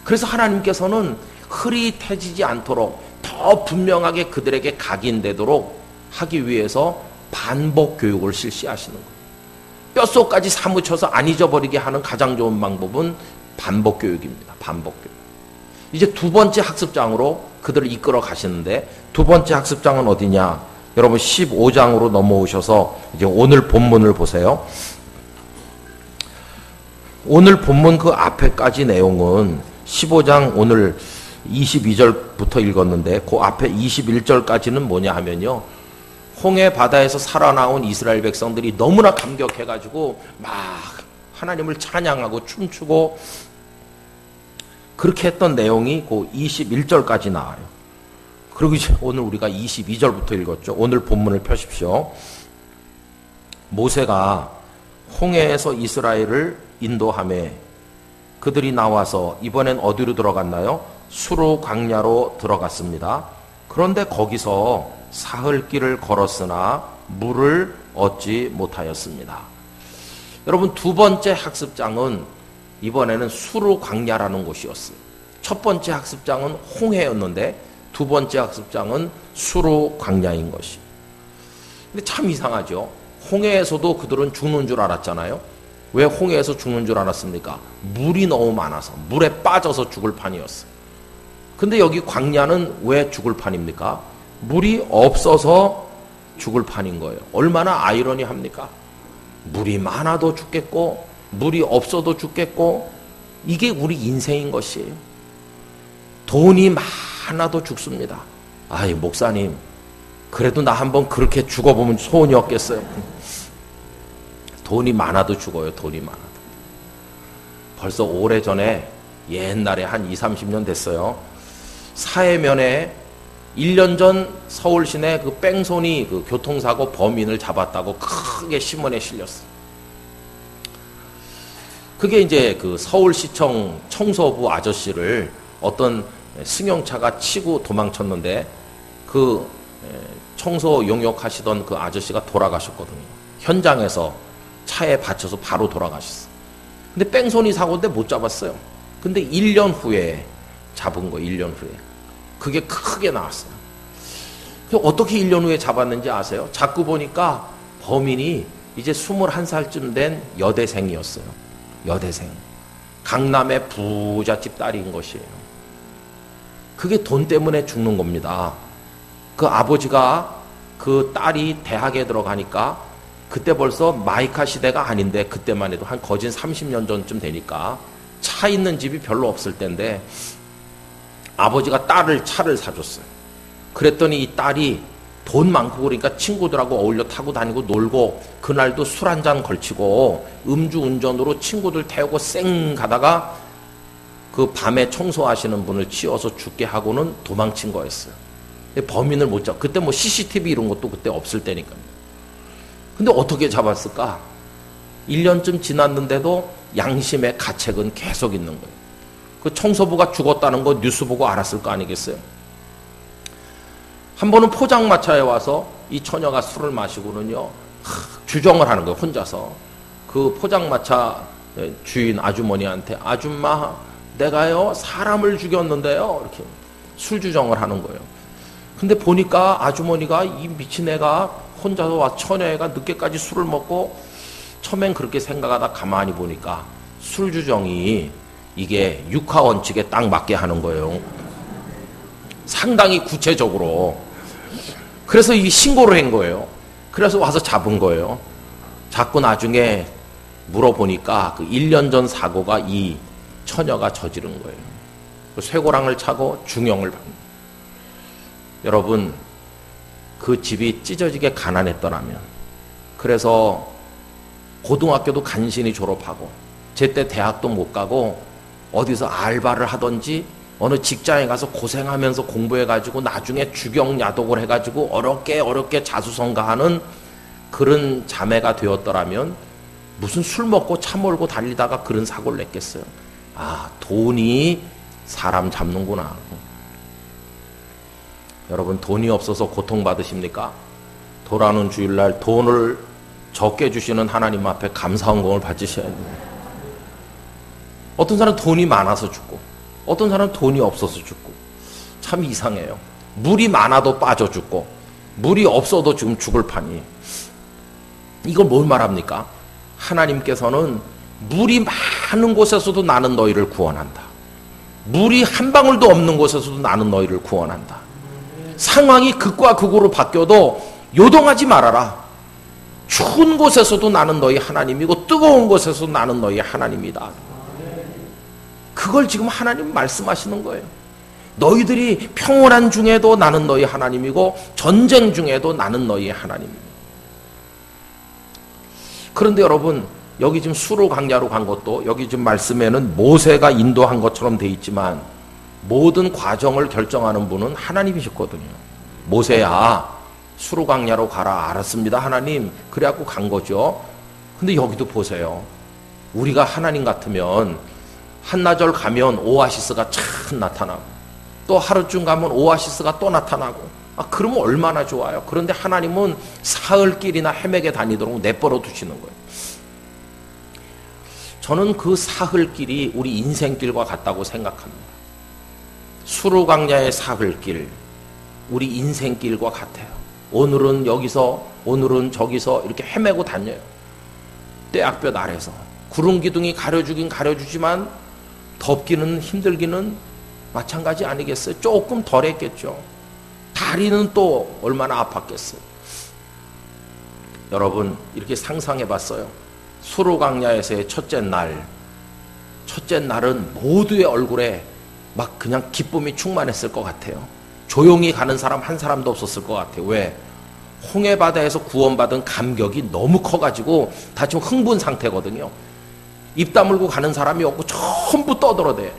Speaker 1: 그래서 하나님께서는 흐릿해지지 않도록 더 분명하게 그들에게 각인되도록 하기 위해서 반복 교육을 실시하시는 거예요. 뼛속까지 사무쳐서 안 잊어버리게 하는 가장 좋은 방법은 반복 교육입니다. 반복 교육. 이제 두 번째 학습장으로 그들을 이끌어 가시는데, 두 번째 학습장은 어디냐? 여러분 15장으로 넘어오셔서 이제 오늘 본문을 보세요. 오늘 본문 그 앞에까지 내용은 15장 오늘 22절부터 읽었는데, 그 앞에 21절까지는 뭐냐 하면요, 홍해 바다에서 살아나온 이스라엘 백성들이 너무나 감격해가지고 막 하나님을 찬양하고 춤추고 그렇게 했던 내용이 그 21절까지 나와요. 그리고 이제 오늘 우리가 22절부터 읽었죠. 오늘 본문을 펴십시오. 모세가 홍해에서 이스라엘을 인도하며 그들이 나와서 이번엔 어디로 들어갔나요? 수르 광야로 들어갔습니다. 그런데 거기서 사흘 길을 걸었으나 물을 얻지 못하였습니다. 여러분, 두 번째 학습장은 이번에는 수르 광야라는 곳이었어요. 첫 번째 학습장은 홍해였는데 두 번째 학습장은 수르 광야인 것이. 근데 참 이상하죠. 홍해에서도 그들은 죽는 줄 알았잖아요. 왜 홍해에서 죽는 줄 알았습니까? 물이 너무 많아서, 물에 빠져서 죽을 판이었어요. 근데 여기 광야는 왜 죽을 판입니까? 물이 없어서 죽을 판인 거예요. 얼마나 아이러니합니까? 물이 많아도 죽겠고 물이 없어도 죽겠고, 이게 우리 인생인 것이에요. 돈이 많아도 죽습니다. 아이, 목사님, 그래도 나 한번 그렇게 죽어보면 소원이 없겠어요. 돈이 많아도 죽어요. 돈이 많아도. 벌써 오래전에, 옛날에 한 20, 30년 됐어요, 사해면에 1년 전 서울 시내 그 뺑소니 그 교통사고 범인을 잡았다고 크게 신문에 실렸어요. 그게 이제 그 서울시청 청소부 아저씨를 어떤 승용차가 치고 도망쳤는데, 그 청소 용역하시던 그 아저씨가 돌아가셨거든요. 현장에서 차에 받쳐서 바로 돌아가셨어요. 근데 뺑소니 사고인데 못 잡았어요. 근데 1년 후에 잡은 거예요. 1년 후에. 그게 크게 나왔어요. 어떻게 1년 후에 잡았는지 아세요? 자꾸 보니까 범인이 이제 21살쯤 된 여대생이었어요. 여대생. 강남의 부잣집 딸인 것이에요. 그게 돈 때문에 죽는 겁니다. 그 아버지가 그 딸이 대학에 들어가니까 그때 벌써 마이카 시대가 아닌데 그때만 해도 한 거진 30년 전쯤 되니까 차 있는 집이 별로 없을 때인데 아버지가 딸을 차를 사줬어요. 그랬더니 이 딸이 돈 많고 그러니까 친구들하고 어울려 타고 다니고 놀고 그날도 술 한잔 걸치고 음주운전으로 친구들 태우고 쌩 가다가 그 밤에 청소하시는 분을 치워서 죽게 하고는 도망친 거였어요. 범인을 못 잡. 그때 뭐 CCTV 이런 것도 그때 없을 때니까요. 근데 어떻게 잡았을까? 1년쯤 지났는데도 양심의 가책은 계속 있는 거예요. 그 청소부가 죽었다는 거 뉴스 보고 알았을 거 아니겠어요? 한 번은 포장마차에 와서 이 처녀가 술을 마시고는요, 주정을 하는 거예요, 혼자서. 그 포장마차 주인 아주머니한테, 아줌마, 내가요, 사람을 죽였는데요, 이렇게 술 주정을 하는 거예요. 근데 보니까 아주머니가 이 미친 애가 혼자서 와, 처녀애가 늦게까지 술을 먹고, 처음엔 그렇게 생각하다 가만히 보니까 술 주정이 이게 육하 원칙에 딱 맞게 하는 거예요. 상당히 구체적으로. 그래서 이 신고를 한 거예요. 그래서 와서 잡은 거예요. 잡고 나중에 물어보니까 그 1년 전 사고가 이 처녀가 저지른 거예요. 쇠고랑을 차고 중형을 받는. 여러분, 그 집이 찢어지게 가난했더라면, 그래서 고등학교도 간신히 졸업하고 제때 대학도 못 가고 어디서 알바를 하든지 어느 직장에 가서 고생하면서 공부해가지고 나중에 주경야독을 해가지고 어렵게 자수성가하는 그런 자매가 되었더라면 무슨 술 먹고 차 몰고 달리다가 그런 사고를 냈겠어요. 아, 돈이 사람 잡는구나. 여러분, 돈이 없어서 고통받으십니까? 돌아오는 주일날 돈을 적게 주시는 하나님 앞에 감사헌금을 바치셔야 돼요. 어떤 사람은 돈이 많아서 죽고 어떤 사람은 돈이 없어서 죽고 참 이상해요. 물이 많아도 빠져 죽고 물이 없어도 지금 죽을 판이. 이걸 뭘 말합니까? 하나님께서는 물이 많은 곳에서도 나는 너희를 구원한다. 물이 한 방울도 없는 곳에서도 나는 너희를 구원한다. 상황이 극과 극으로 바뀌어도 요동하지 말아라. 추운 곳에서도 나는 너희 하나님이고 뜨거운 곳에서도 나는 너희 하나님이다. 그걸 지금 하나님 말씀하시는 거예요. 너희들이 평온한 중에도 나는 너희 하나님이고 전쟁 중에도 나는 너희 하나님입니다. 그런데 여러분, 여기 지금 수로 강야로 간 것도 여기 지금 말씀에는 모세가 인도한 것처럼 돼 있지만 모든 과정을 결정하는 분은 하나님이셨거든요. 모세야, 수로 강야로 가라. 알았습니다, 하나님. 그래갖고 간 거죠. 근데 여기도 보세요. 우리가 하나님 같으면 한나절 가면 오아시스가 참 나타나고 또 하루쯤 가면 오아시스가 또 나타나고, 그러면 얼마나 좋아요. 그런데 하나님은 사흘길이나 헤매게 다니도록 내버려 두시는 거예요. 저는 그 사흘길이 우리 인생길과 같다고 생각합니다. 수르광야의 사흘길, 우리 인생길과 같아요. 오늘은 여기서, 오늘은 저기서 이렇게 헤매고 다녀요. 떼약볕 아래서. 구름 기둥이 가려주긴 가려주지만 덥기는 힘들기는 마찬가지 아니겠어요? 조금 덜 했겠죠. 다리는 또 얼마나 아팠겠어요. 여러분, 이렇게 상상해 봤어요. 수르광야에서의 첫째 날은 모두의 얼굴에 막 그냥 기쁨이 충만했을 것 같아요. 조용히 가는 사람 한 사람도 없었을 것 같아요. 왜? 홍해바다에서 구원받은 감격이 너무 커가지고 다 지금 흥분 상태거든요. 입 다물고 가는 사람이 없고 전부 떠들어대.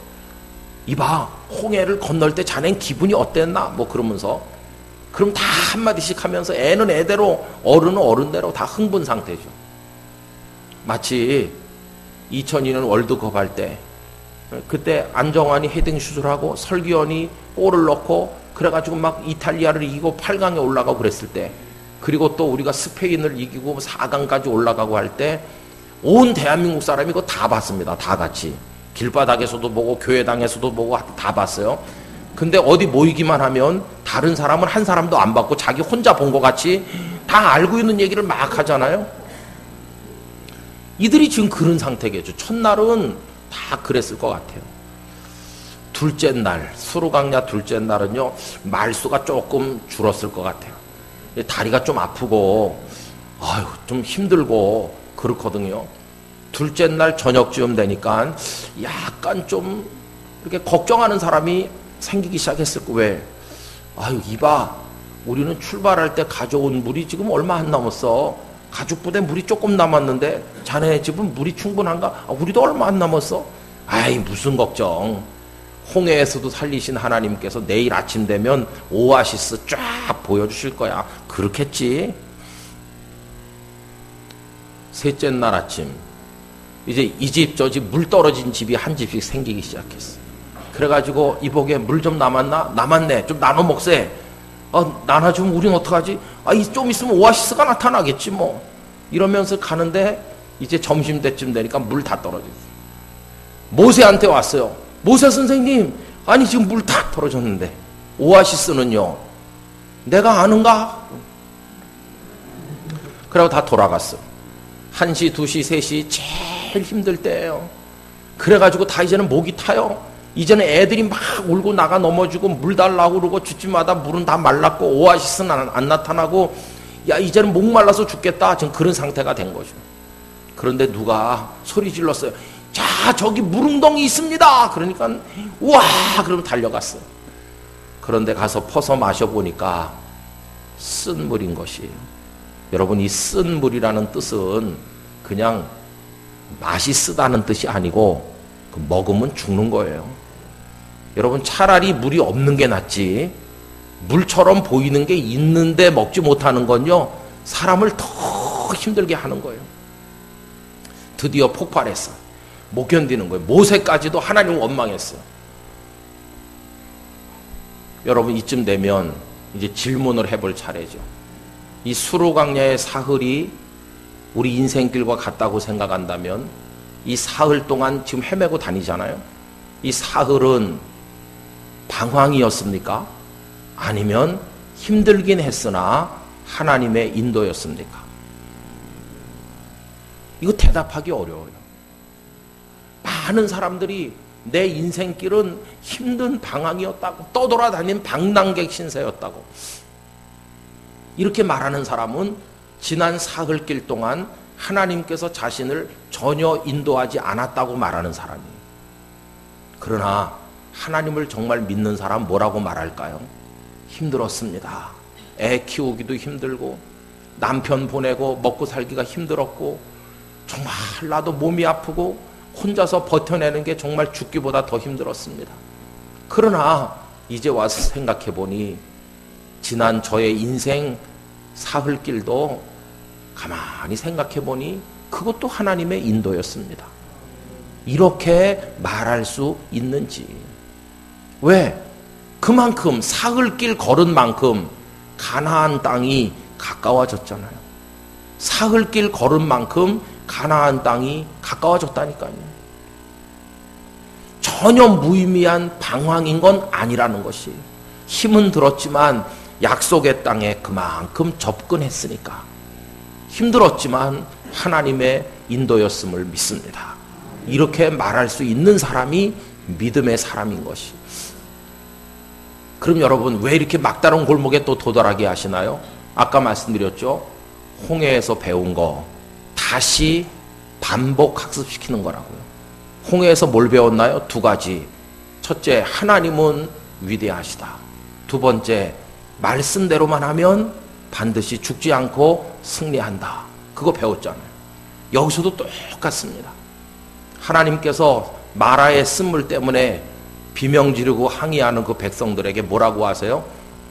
Speaker 1: 이봐, 홍해를 건널 때 자넨 기분이 어땠나? 뭐 그러면서. 그럼 다 한마디씩 하면서 애는 애대로 어른은 어른대로 다 흥분 상태죠. 마치 2002년 월드컵 할 때 그때 안정환이 헤딩 슛을 설기현이 골을 넣고 그래가지고 막 이탈리아를 이기고 8강에 올라가고 그랬을 때, 그리고 또 우리가 스페인을 이기고 4강까지 올라가고 할 때 온 대한민국 사람이 그거 다 봤습니다. 다 같이. 길바닥에서도 보고 교회당에서도 보고 다 봤어요. 근데 어디 모이기만 하면 다른 사람은 한 사람도 안 봤고 자기 혼자 본 것 같이 다 알고 있는 얘기를 막 하잖아요. 이들이 지금 그런 상태겠죠. 첫날은 다 그랬을 것 같아요. 둘째 날, 수루강야 둘째 날은요, 말수가 조금 줄었을 것 같아요. 다리가 좀 아프고, 아유, 좀 힘들고, 그렇거든요. 둘째 날 저녁쯤 되니까 약간 좀 이렇게 걱정하는 사람이 생기기 시작했을 거예요. 왜? 아유, 이봐. 우리는 출발할 때 가져온 물이 지금 얼마 안 남았어. 가죽부대 물이 조금 남았는데 자네 집은 물이 충분한가? 우리도 얼마 안 남았어. 아이, 무슨 걱정. 홍해에서도 살리신 하나님께서 내일 아침 되면 오아시스 쫙 보여주실 거야. 그렇겠지. 셋째 날 아침 이제 이 집 저 집 물 떨어진 집이 한 집씩 생기기 시작했어. 그래가지고 이복에 물 좀 남았나? 남았네. 좀 나눠 먹세. 나눠주면 우린 어떡하지? 좀 있으면 오아시스가 나타나겠지 뭐. 이러면서 가는데 이제 점심때쯤 되니까 물 다 떨어졌어. 모세한테 왔어요. 모세 선생님, 아니 지금 물 다 떨어졌는데 오아시스는요? 내가 아는가? 그러고 다 돌아갔어. 1시, 2시, 3시 제일 힘들 때예요. 그래가지고 다 이제는 목이 타요. 이제는 애들이 막 울고 나가 넘어지고 물 달라고 그러고 주집마다 물은 다 말랐고 오아시스는 안 나타나고, 야 이제는 목말라서 죽겠다. 지금 그런 상태가 된 거죠. 그런데 누가 소리 질렀어요. 자, 저기 물웅덩이 있습니다. 그러니까 우와 그러면 달려갔어. 그런데 가서 퍼서 마셔보니까 쓴 물인 것이에요. 여러분, 이 쓴 물이라는 뜻은 그냥 맛이 쓰다는 뜻이 아니고 먹으면 죽는 거예요. 여러분, 차라리 물이 없는 게 낫지, 물처럼 보이는 게 있는데 먹지 못하는 건요, 사람을 더 힘들게 하는 거예요. 드디어 폭발했어. 못 견디는 거예요. 모세까지도 하나님 원망했어요. 여러분, 이쯤 되면 이제 질문을 해볼 차례죠. 이 수로강야의 사흘이 우리 인생길과 같다고 생각한다면 이 사흘 동안 지금 헤매고 다니잖아요. 이 사흘은 방황이었습니까? 아니면 힘들긴 했으나 하나님의 인도였습니까? 이거 대답하기 어려워요. 많은 사람들이 내 인생길은 힘든 방황이었다고, 떠돌아다닌 방랑객 신세였다고, 이렇게 말하는 사람은 지난 사흘길 동안 하나님께서 자신을 전혀 인도하지 않았다고 말하는 사람이에요. 그러나 하나님을 정말 믿는 사람 뭐라고 말할까요? 힘들었습니다. 애 키우기도 힘들고 남편 보내고 먹고 살기가 힘들었고 정말 나도 몸이 아프고 혼자서 버텨내는 게 정말 죽기보다 더 힘들었습니다. 그러나 이제 와서 생각해보니 지난 저의 인생 사흘길도 가만히 생각해보니 그것도 하나님의 인도였습니다. 이렇게 말할 수 있는지. 왜? 그만큼 사흘길 걸은 만큼 가나안 땅이 가까워졌잖아요. 사흘길 걸은 만큼 가나안 땅이 가까워졌다니까요. 전혀 무의미한 방황인 건 아니라는 것이, 힘은 들었지만 약속의 땅에 그만큼 접근했으니까 힘들었지만 하나님의 인도였음을 믿습니다. 이렇게 말할 수 있는 사람이 믿음의 사람인 것이. 그럼 여러분, 왜 이렇게 막다른 골목에 또 도달하게 하시나요? 아까 말씀드렸죠. 홍해에서 배운 거 다시 반복 학습시키는 거라고요. 홍해에서 뭘 배웠나요? 2가지. 첫째, 하나님은 위대하시다. 2번째, 말씀대로만 하면 반드시 죽지 않고 승리한다. 그거 배웠잖아요. 여기서도 똑같습니다. 하나님께서 마라의 쓴물 때문에 비명 지르고 항의하는 그 백성들에게 뭐라고 하세요?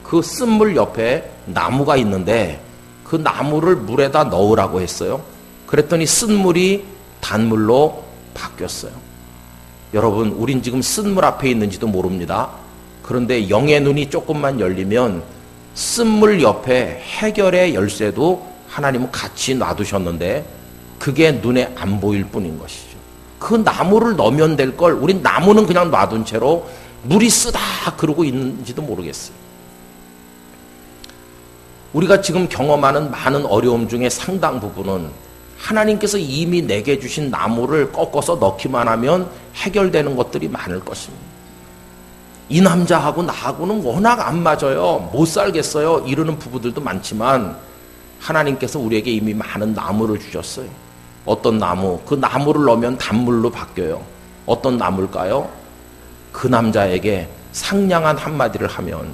Speaker 1: 그 쓴물 옆에 나무가 있는데 그 나무를 물에다 넣으라고 했어요. 그랬더니 쓴물이 단물로 바뀌었어요. 여러분, 우린 지금 쓴물 앞에 있는지도 모릅니다. 그런데 영의 눈이 조금만 열리면 쓴물 옆에 해결의 열쇠도 하나님은 같이 놔두셨는데 그게 눈에 안 보일 뿐인 것이죠. 그 나무를 넣으면 될 걸 우린 나무는 그냥 놔둔 채로 물이 쓰다 그러고 있는지도 모르겠어요. 우리가 지금 경험하는 많은 어려움 중에 상당 부분은 하나님께서 이미 내게 주신 나무를 꺾어서 넣기만 하면 해결되는 것들이 많을 것입니다. 이 남자하고 나하고는 워낙 안 맞아요. 못 살겠어요. 이러는 부부들도 많지만 하나님께서 우리에게 이미 많은 나무를 주셨어요. 어떤 나무? 그 나무를 넣으면 단물로 바뀌어요. 어떤 나무일까요? 그 남자에게 상냥한 한마디를 하면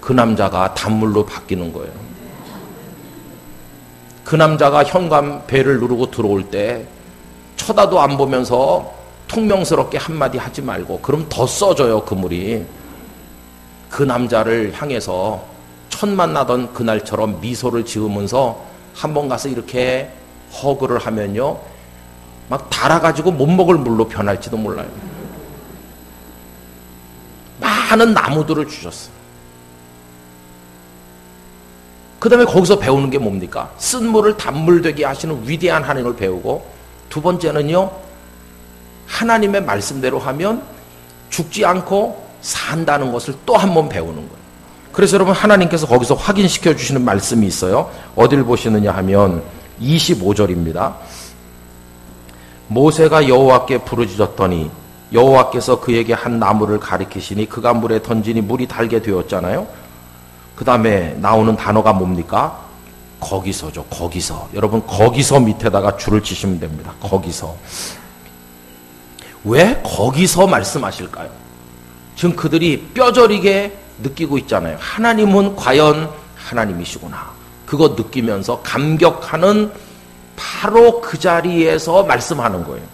Speaker 1: 그 남자가 단물로 바뀌는 거예요. 그 남자가 현관 벨을 누르고 들어올 때 쳐다도 안 보면서 퉁명스럽게 한마디 하지 말고 그럼 더 써져요, 그물이. 그 남자를 향해서 첫 만나던 그날처럼 미소를 지으면서 한번 가서 이렇게 허그를 하면요, 막 달아가지고 못 먹을 물로 변할지도 몰라요. 많은 나무들을 주셨어요. 그 다음에 거기서 배우는 게 뭡니까? 쓴 물을 단물 되게 하시는 위대한 하나님을 배우고, 두 번째는요, 하나님의 말씀대로 하면 죽지 않고 산다는 것을 또 한 번 배우는 거예요. 그래서 여러분, 하나님께서 거기서 확인시켜 주시는 말씀이 있어요. 어딜 보시느냐 하면 25절입니다. 모세가 여호와께 부르짖었더니 여호와께서 그에게 한 나무를 가리키시니 그가 물에 던지니 물이 달게 되었잖아요. 그 다음에 나오는 단어가 뭡니까? 거기서죠. 거기서. 여러분, 거기서 밑에다가 줄을 치시면 됩니다. 거기서. 왜 거기서 말씀하실까요? 지금 그들이 뼈저리게 느끼고 있잖아요. 하나님은 과연 하나님이시구나. 그거 느끼면서 감격하는 바로 그 자리에서 말씀하는 거예요.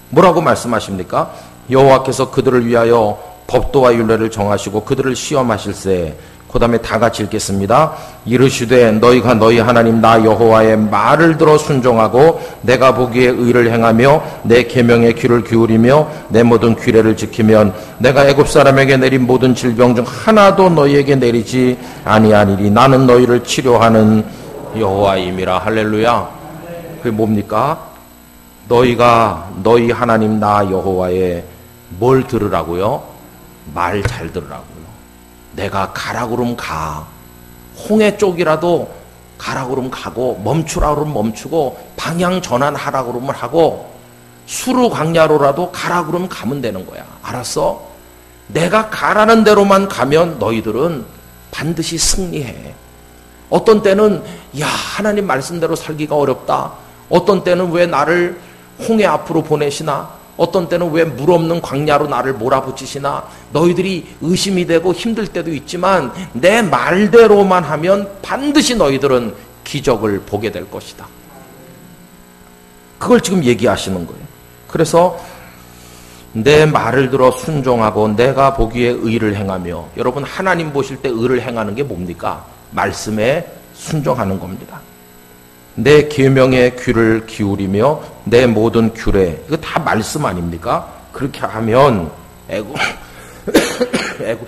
Speaker 1: 뭐라고 말씀하십니까? 여호와께서 그들을 위하여 법도와 율례를 정하시고 그들을 시험하실세. 그 다음에 다 같이 읽겠습니다. 이르시되 너희가 너희 하나님 나 여호와의 말을 들어 순종하고 내가 보기에 의를 행하며 내 계명에 귀를 기울이며 내 모든 규례를 지키면 내가 애굽 사람에게 내린 모든 질병 중 하나도 너희에게 내리지 아니하니리. 나는 너희를 치료하는 여호와임이라. 할렐루야. 그게 뭡니까? 너희가 너희 하나님 나 여호와의 뭘 들으라고요? 말 잘 들으라고요. 내가 가라 그러면 가. 홍해 쪽이라도 가라 그러면 가고, 멈추라 그러면 멈추고, 방향 전환하라 그러면 하고, 수루 광야로라도 가라 그러면 가면 되는 거야. 알았어? 내가 가라는 대로만 가면 너희들은 반드시 승리해. 어떤 때는 야, 하나님 말씀대로 살기가 어렵다. 어떤 때는 왜 나를 홍해 앞으로 보내시나? 어떤 때는 왜 물 없는 광야로 나를 몰아붙이시나? 너희들이 의심이 되고 힘들 때도 있지만 내 말대로만 하면 반드시 너희들은 기적을 보게 될 것이다. 그걸 지금 얘기하시는 거예요. 그래서 내 말을 들어 순종하고 내가 보기에 의를 행하며, 여러분, 하나님 보실 때 의를 행하는 게 뭡니까? 말씀에 순종하는 겁니다. 내 계명에 귀를 기울이며 내 모든 규례, 이거 다 말씀 아닙니까? 그렇게 하면 애굽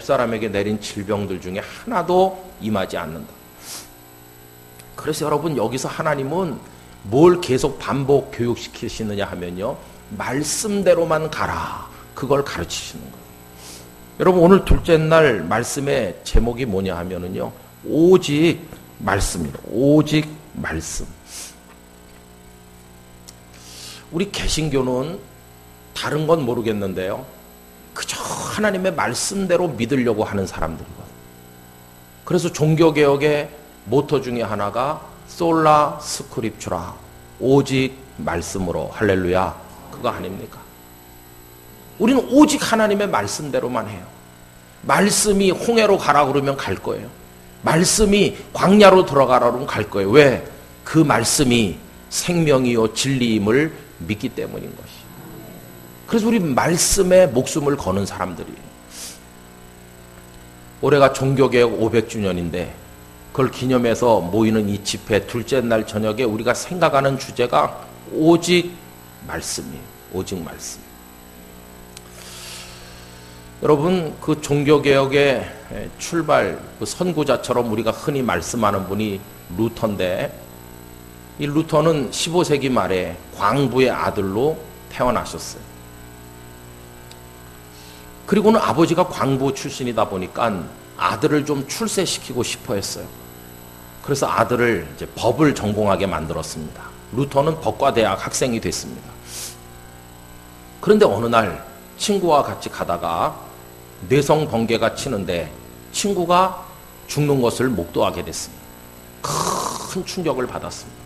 Speaker 1: 사람에게 내린 질병들 중에 하나도 임하지 않는다. 그래서 여러분, 여기서 하나님은 뭘 계속 반복 교육시키시느냐 하면요, 말씀대로만 가라. 그걸 가르치시는 거예요. 여러분, 오늘 둘째 날 말씀의 제목이 뭐냐 하면은요, 오직 말씀입니다. 오직 말씀. 우리 개신교는 다른 건 모르겠는데요, 그저 하나님의 말씀대로 믿으려고 하는 사람들이거든요. 그래서 종교개혁의 모토 중에 하나가 솔라 스크립추라, 오직 말씀으로. 할렐루야. 그거 아닙니까? 우리는 오직 하나님의 말씀대로만 해요. 말씀이 홍해로 가라 그러면 갈 거예요. 말씀이 광야로 들어가라 그러면 갈 거예요. 왜? 그 말씀이 생명이요 진리임을 믿기 때문인 것이에요. 그래서 우리 말씀에 목숨을 거는 사람들이에요. 올해가 종교개혁 500주년인데 그걸 기념해서 모이는 이 집회 둘째 날 저녁에 우리가 생각하는 주제가 오직 말씀이에요. 오직 말씀. 여러분, 그 종교개혁의 출발, 그 선구자처럼 우리가 흔히 말씀하는 분이 루터인데, 이 루터는 15세기 말에 광부의 아들로 태어나셨어요. 그리고는 아버지가 광부 출신이다 보니까 아들을 좀 출세시키고 싶어 했어요. 그래서 아들을 이제 법을 전공하게 만들었습니다. 루터는 법과대학 학생이 됐습니다. 그런데 어느 날 친구와 같이 가다가 뇌성 번개가 치는데 친구가 죽는 것을 목도하게 됐습니다. 큰 충격을 받았습니다.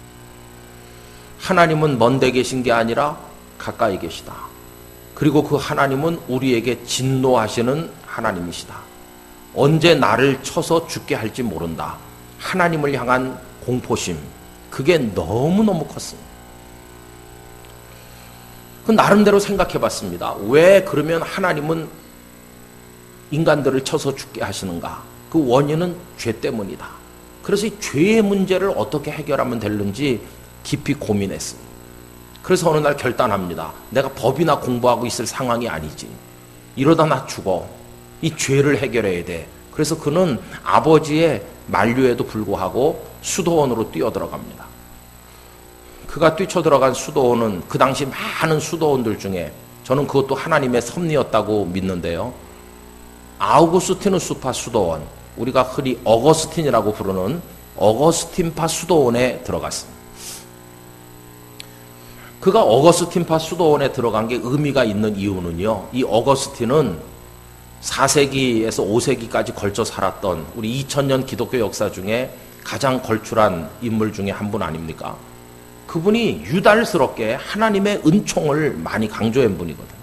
Speaker 1: 하나님은 먼데 계신 게 아니라 가까이 계시다. 그리고 그 하나님은 우리에게 진노하시는 하나님이시다. 언제 나를 쳐서 죽게 할지 모른다. 하나님을 향한 공포심, 그게 너무너무 컸습니다. 그 나름대로 생각해 봤습니다. 왜 그러면 하나님은 인간들을 쳐서 죽게 하시는가? 그 원인은 죄 때문이다. 그래서 이 죄의 문제를 어떻게 해결하면 되는지 깊이 고민했습니다. 그래서 어느 날 결단합니다. 내가 법이나 공부하고 있을 상황이 아니지. 이러다 나 죽어. 이 죄를 해결해야 돼. 그래서 그는 아버지의 만류에도 불구하고 수도원으로 뛰어들어갑니다. 그가 뛰쳐들어간 수도원은 그 당시 많은 수도원들 중에 저는 그것도 하나님의 섭리였다고 믿는데요. 아우구스티누스파 수도원, 우리가 흔히 어거스틴이라고 부르는 어거스틴파 수도원에 들어갔습니다. 그가 어거스틴파 수도원에 들어간 게 의미가 있는 이유는요. 이 어거스틴은 4세기에서 5세기까지 걸쳐 살았던 우리 2000년 기독교 역사 중에 가장 걸출한 인물 중에 한 분 아닙니까? 그분이 유달스럽게 하나님의 은총을 많이 강조한 분이거든요.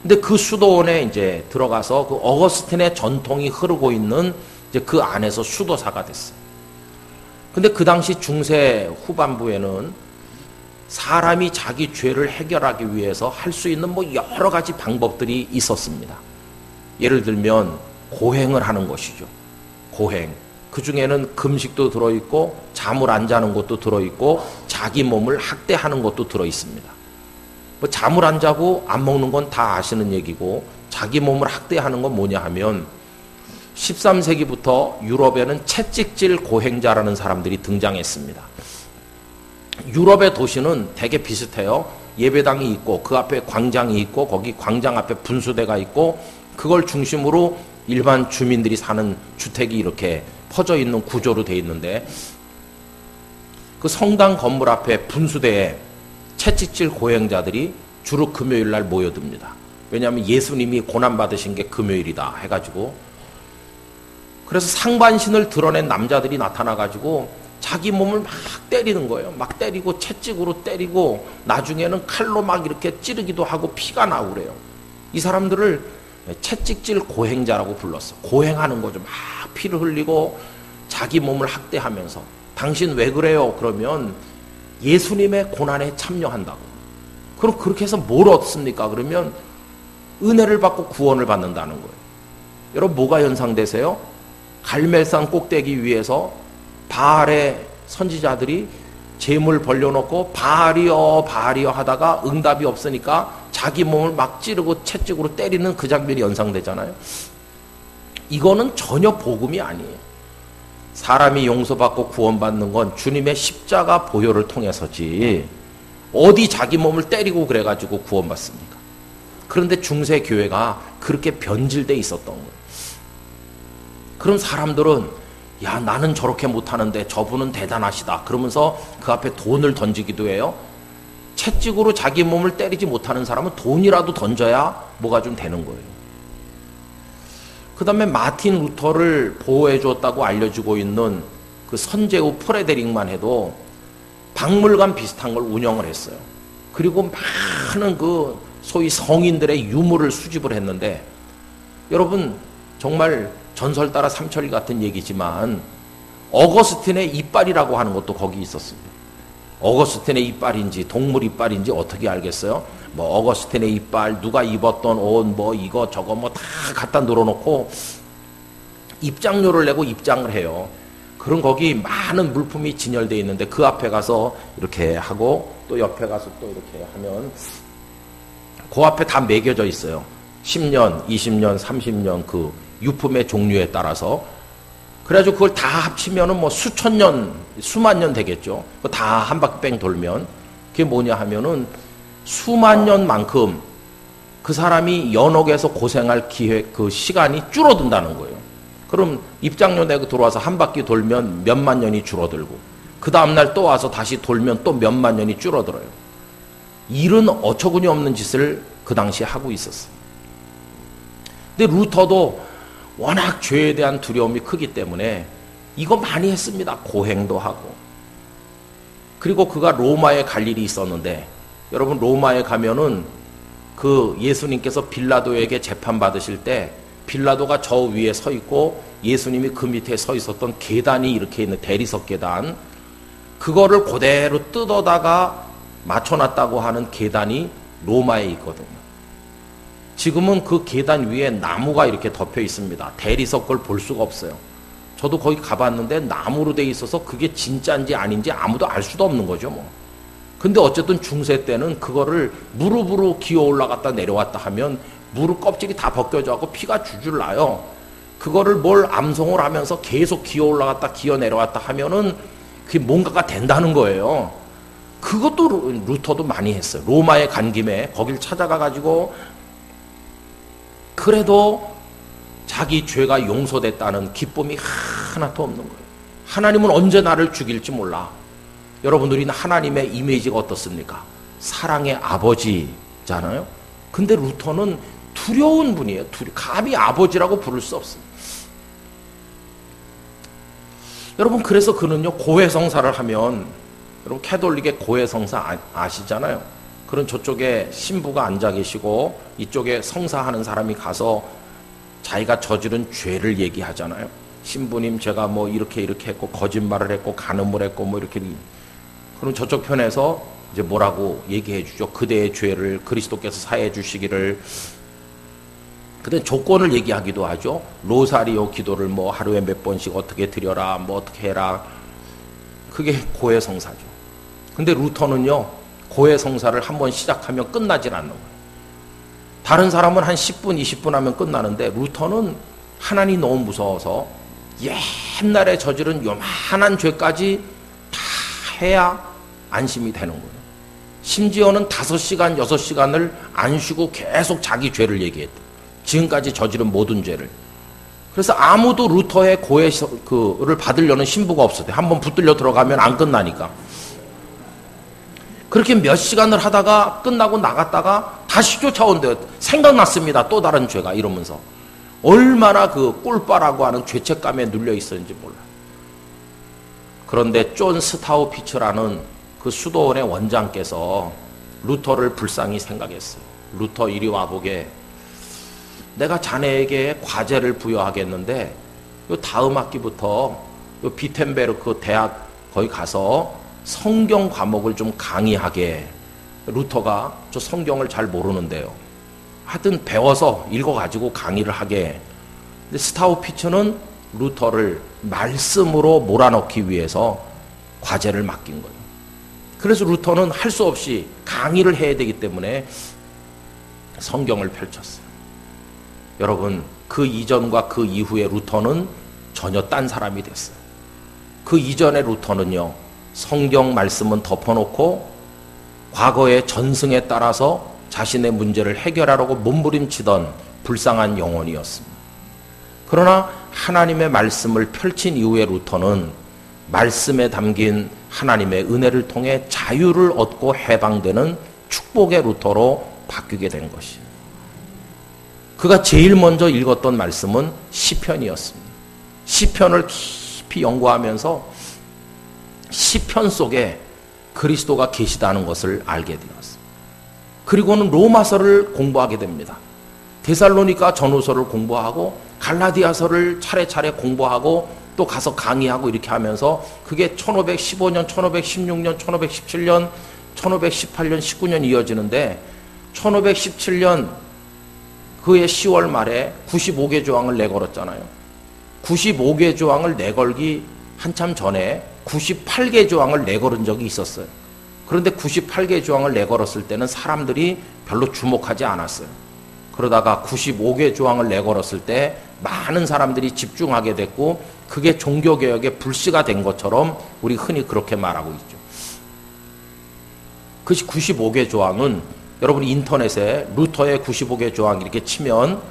Speaker 1: 근데 그 수도원에 이제 들어가서 그 어거스틴의 전통이 흐르고 있는 이제 그 안에서 수도사가 됐어요. 근데 그 당시 중세 후반부에는 사람이 자기 죄를 해결하기 위해서 할 수 있는 뭐 여러 가지 방법들이 있었습니다. 예를 들면 고행을 하는 것이죠. 고행. 그 중에는 금식도 들어있고 잠을 안 자는 것도 들어있고 자기 몸을 학대하는 것도 들어있습니다. 뭐 잠을 안 자고 안 먹는 건 다 아시는 얘기고 자기 몸을 학대하는 건 뭐냐 하면 13세기부터 유럽에는 채찍질 고행자라는 사람들이 등장했습니다. 유럽의 도시는 되게 비슷해요. 예배당이 있고 그 앞에 광장이 있고 거기 광장 앞에 분수대가 있고 그걸 중심으로 일반 주민들이 사는 주택이 이렇게 퍼져 있는 구조로 되어 있는데 그 성당 건물 앞에 분수대에 채찍질 고행자들이 주로 금요일 날 모여듭니다. 왜냐하면 예수님이 고난받으신 게 금요일이다 해가지고 그래서 상반신을 드러낸 남자들이 나타나가지고 자기 몸을 막 때리는 거예요. 막 때리고 채찍으로 때리고 나중에는 칼로 막 이렇게 찌르기도 하고 피가 나고 그래요. 이 사람들을 채찍질 고행자라고 불렀어. 고행하는 거죠. 막 피를 흘리고 자기 몸을 학대하면서 당신 왜 그래요? 그러면 예수님의 고난에 참여한다고. 그럼 그렇게 해서 뭘 얻습니까? 그러면 은혜를 받고 구원을 받는다는 거예요. 여러분 뭐가 연상되세요? 갈멜산 꼭대기 위에서 바알의 선지자들이 재물 벌려놓고 바알이여 바알이여 하다가 응답이 없으니까 자기 몸을 막 찌르고 채찍으로 때리는 그 장면이 연상되잖아요. 이거는 전혀 복음이 아니에요. 사람이 용서받고 구원받는 건 주님의 십자가 보혈을 통해서지 어디 자기 몸을 때리고 그래가지고 구원받습니까? 그런데 중세 교회가 그렇게 변질돼 있었던 거예요. 그럼 사람들은 야 나는 저렇게 못하는데 저분은 대단하시다 그러면서 그 앞에 돈을 던지기도 해요. 채찍으로 자기 몸을 때리지 못하는 사람은 돈이라도 던져야 뭐가 좀 되는 거예요. 그 다음에 마틴 루터를 보호해 주었다고 알려지고 있는 그 선제후 프레데릭만 해도 박물관 비슷한 걸 운영을 했어요. 그리고 많은 그 소위 성인들의 유물을 수집을 했는데 여러분 정말 전설 따라 삼천리 같은 얘기지만 어거스틴의 이빨이라고 하는 것도 거기 있었습니다. 어거스틴의 이빨인지 동물 이빨인지 어떻게 알겠어요? 뭐 어거스틴의 이빨, 누가 입었던 옷, 뭐 이거 저거 뭐 다 갖다 놀아놓고 입장료를 내고 입장을 해요. 그럼 거기 많은 물품이 진열되어 있는데 그 앞에 가서 이렇게 하고 또 옆에 가서 또 이렇게 하면 그 앞에 다 매겨져 있어요. 10년, 20년, 30년 그 유품의 종류에 따라서. 그래가지고 그걸 다 합치면은 뭐 수천 년, 수만 년 되겠죠. 그거 다 한 바퀴 뺑 돌면. 그게 뭐냐 하면은 수만 년만큼 그 사람이 연옥에서 고생할 기회, 그 시간이 줄어든다는 거예요. 그럼 입장료 내고 들어와서 한 바퀴 돌면 몇만 년이 줄어들고 그 다음날 또 와서 다시 돌면 또 몇만 년이 줄어들어요. 이런 어처구니 없는 짓을 그 당시에 하고 있었어요. 근데 루터도 워낙 죄에 대한 두려움이 크기 때문에 이거 많이 했습니다. 고행도 하고. 그리고 그가 로마에 갈 일이 있었는데, 여러분 로마에 가면은 그 예수님께서 빌라도에게 재판받으실 때 빌라도가 저 위에 서 있고 예수님이 그 밑에 서 있었던 계단이 이렇게 있는 대리석 계단, 그거를 그대로 뜯어다가 맞춰놨다고 하는 계단이 로마에 있거든요. 지금은 그 계단 위에 나무가 이렇게 덮여 있습니다. 대리석 걸 볼 수가 없어요. 저도 거기 가봤는데 나무로 돼 있어서 그게 진짜인지 아닌지 아무도 알 수도 없는 거죠, 뭐. 근데 어쨌든 중세 때는 그거를 무릎으로 기어 올라갔다 내려왔다 하면 무릎 껍질이 다 벗겨져갖고 피가 줄줄 나요. 그거를 뭘 암송을 하면서 계속 기어 올라갔다 기어 내려왔다 하면은 그게 뭔가가 된다는 거예요. 그것도 루터도 많이 했어요. 로마에 간 김에 거길 찾아가가지고 그래도 자기 죄가 용서됐다는 기쁨이 하나도 없는 거예요. 하나님은 언제 나를 죽일지 몰라. 여러분, 우리는 하나님의 이미지가 어떻습니까? 사랑의 아버지잖아요. 근데 루터는 두려운 분이에요. 감히 아버지라고 부를 수 없어요. 여러분, 그래서 그는요, 고해성사를 하면, 여러분 캐톨릭의 고해성사 아시잖아요. 그런 저쪽에 신부가 앉아 계시고 이쪽에 성사하는 사람이 가서 자기가 저지른 죄를 얘기하잖아요. 신부님, 제가 뭐 이렇게 했고 거짓말을 했고 간음을 했고 뭐 이렇게. 그럼 저쪽 편에서 이제 뭐라고 얘기해 주죠. 그대의 죄를 그리스도께서 사해 주시기를. 근데 조건을 얘기하기도 하죠. 로사리오 기도를 뭐 하루에 몇 번씩 어떻게 드려라, 뭐 어떻게 해라. 그게 고해성사죠. 근데 루터는요, 고해성사를 한번 시작하면 끝나질 않는 거예요. 다른 사람은 한 10분, 20분 하면 끝나는데 루터는 하나님이 너무 무서워서 옛날에 저지른 요만한 죄까지 다 해야 안심이 되는 거예요. 심지어는 5시간, 6시간을 안 쉬고 계속 자기 죄를 얘기했대. 지금까지 저지른 모든 죄를. 그래서 아무도 루터의 고해를 받으려는 신부가 없었대. 한번 붙들려 들어가면 안 끝나니까. 그렇게 몇 시간을 하다가 끝나고 나갔다가 다시 쫓아온대요. 생각났습니다. 또 다른 죄가. 이러면서. 얼마나 그 꿀빠라고 하는 죄책감에 눌려 있었는지 몰라요. 그런데 존 스타우피츠라는 그 수도원의 원장께서 루터를 불쌍히 생각했어요. 루터, 이리 와보게. 내가 자네에게 과제를 부여하겠는데 요 다음 학기부터 요 비텐베르크 대학 거기 가서 성경 과목을 좀 강의하게. 루터가 저 성경을 잘 모르는데요. 하여튼 배워서 읽어가지고 강의를 하게. 근데 스타우피츠는 루터를 말씀으로 몰아넣기 위해서 과제를 맡긴 거예요. 그래서 루터는 할 수 없이 강의를 해야 되기 때문에 성경을 펼쳤어요. 여러분, 그 이전과 그 이후에 루터는 전혀 딴 사람이 됐어요. 그 이전의 루터는요, 성경 말씀은 덮어놓고 과거의 전승에 따라서 자신의 문제를 해결하려고 몸부림치던 불쌍한 영혼이었습니다. 그러나 하나님의 말씀을 펼친 이후의 루터는 말씀에 담긴 하나님의 은혜를 통해 자유를 얻고 해방되는 축복의 루터로 바뀌게 된 것이에요. 그가 제일 먼저 읽었던 말씀은 시편이었습니다. 시편을 깊이 연구하면서 시편 속에 그리스도가 계시다는 것을 알게 되었습니다. 그리고는 로마서를 공부하게 됩니다. 데살로니가 전후서를 공부하고 갈라디아서를 차례차례 공부하고 또 가서 강의하고 이렇게 하면서 그게 1515년, 1516년, 1517년, 1518년, 19년 이어지는데 1517년 그해 10월 말에 95개 조항을 내걸었잖아요. 95개 조항을 내걸기 한참 전에 98개 조항을 내걸은 적이 있었어요. 그런데 98개 조항을 내걸었을 때는 사람들이 별로 주목하지 않았어요. 그러다가 95개 조항을 내걸었을 때 많은 사람들이 집중하게 됐고 그게 종교개혁의 불씨가 된 것처럼 우리 흔히 그렇게 말하고 있죠. 그 95개 조항은 여러분 인터넷에 루터의 95개 조항 이렇게 치면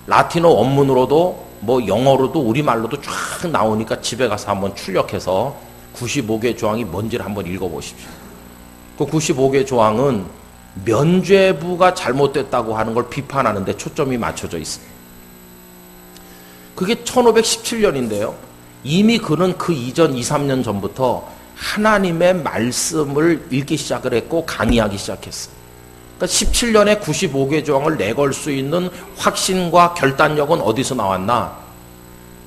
Speaker 1: 라틴어 원문으로도 뭐 영어로도 우리말로도 쫙 나오니까 집에 가서 한번 출력해서 95개 조항이 뭔지를 한번 읽어보십시오. 그 95개 조항은 면죄부가 잘못됐다고 하는 걸 비판하는 데 초점이 맞춰져 있습니다. 그게 1517년인데요. 이미 그는 그 이전 2, 3년 전부터 하나님의 말씀을 읽기 시작을 했고 강의하기 시작했어요. 그러니까 17년에 95개 조항을 내걸 수 있는 확신과 결단력은 어디서 나왔나?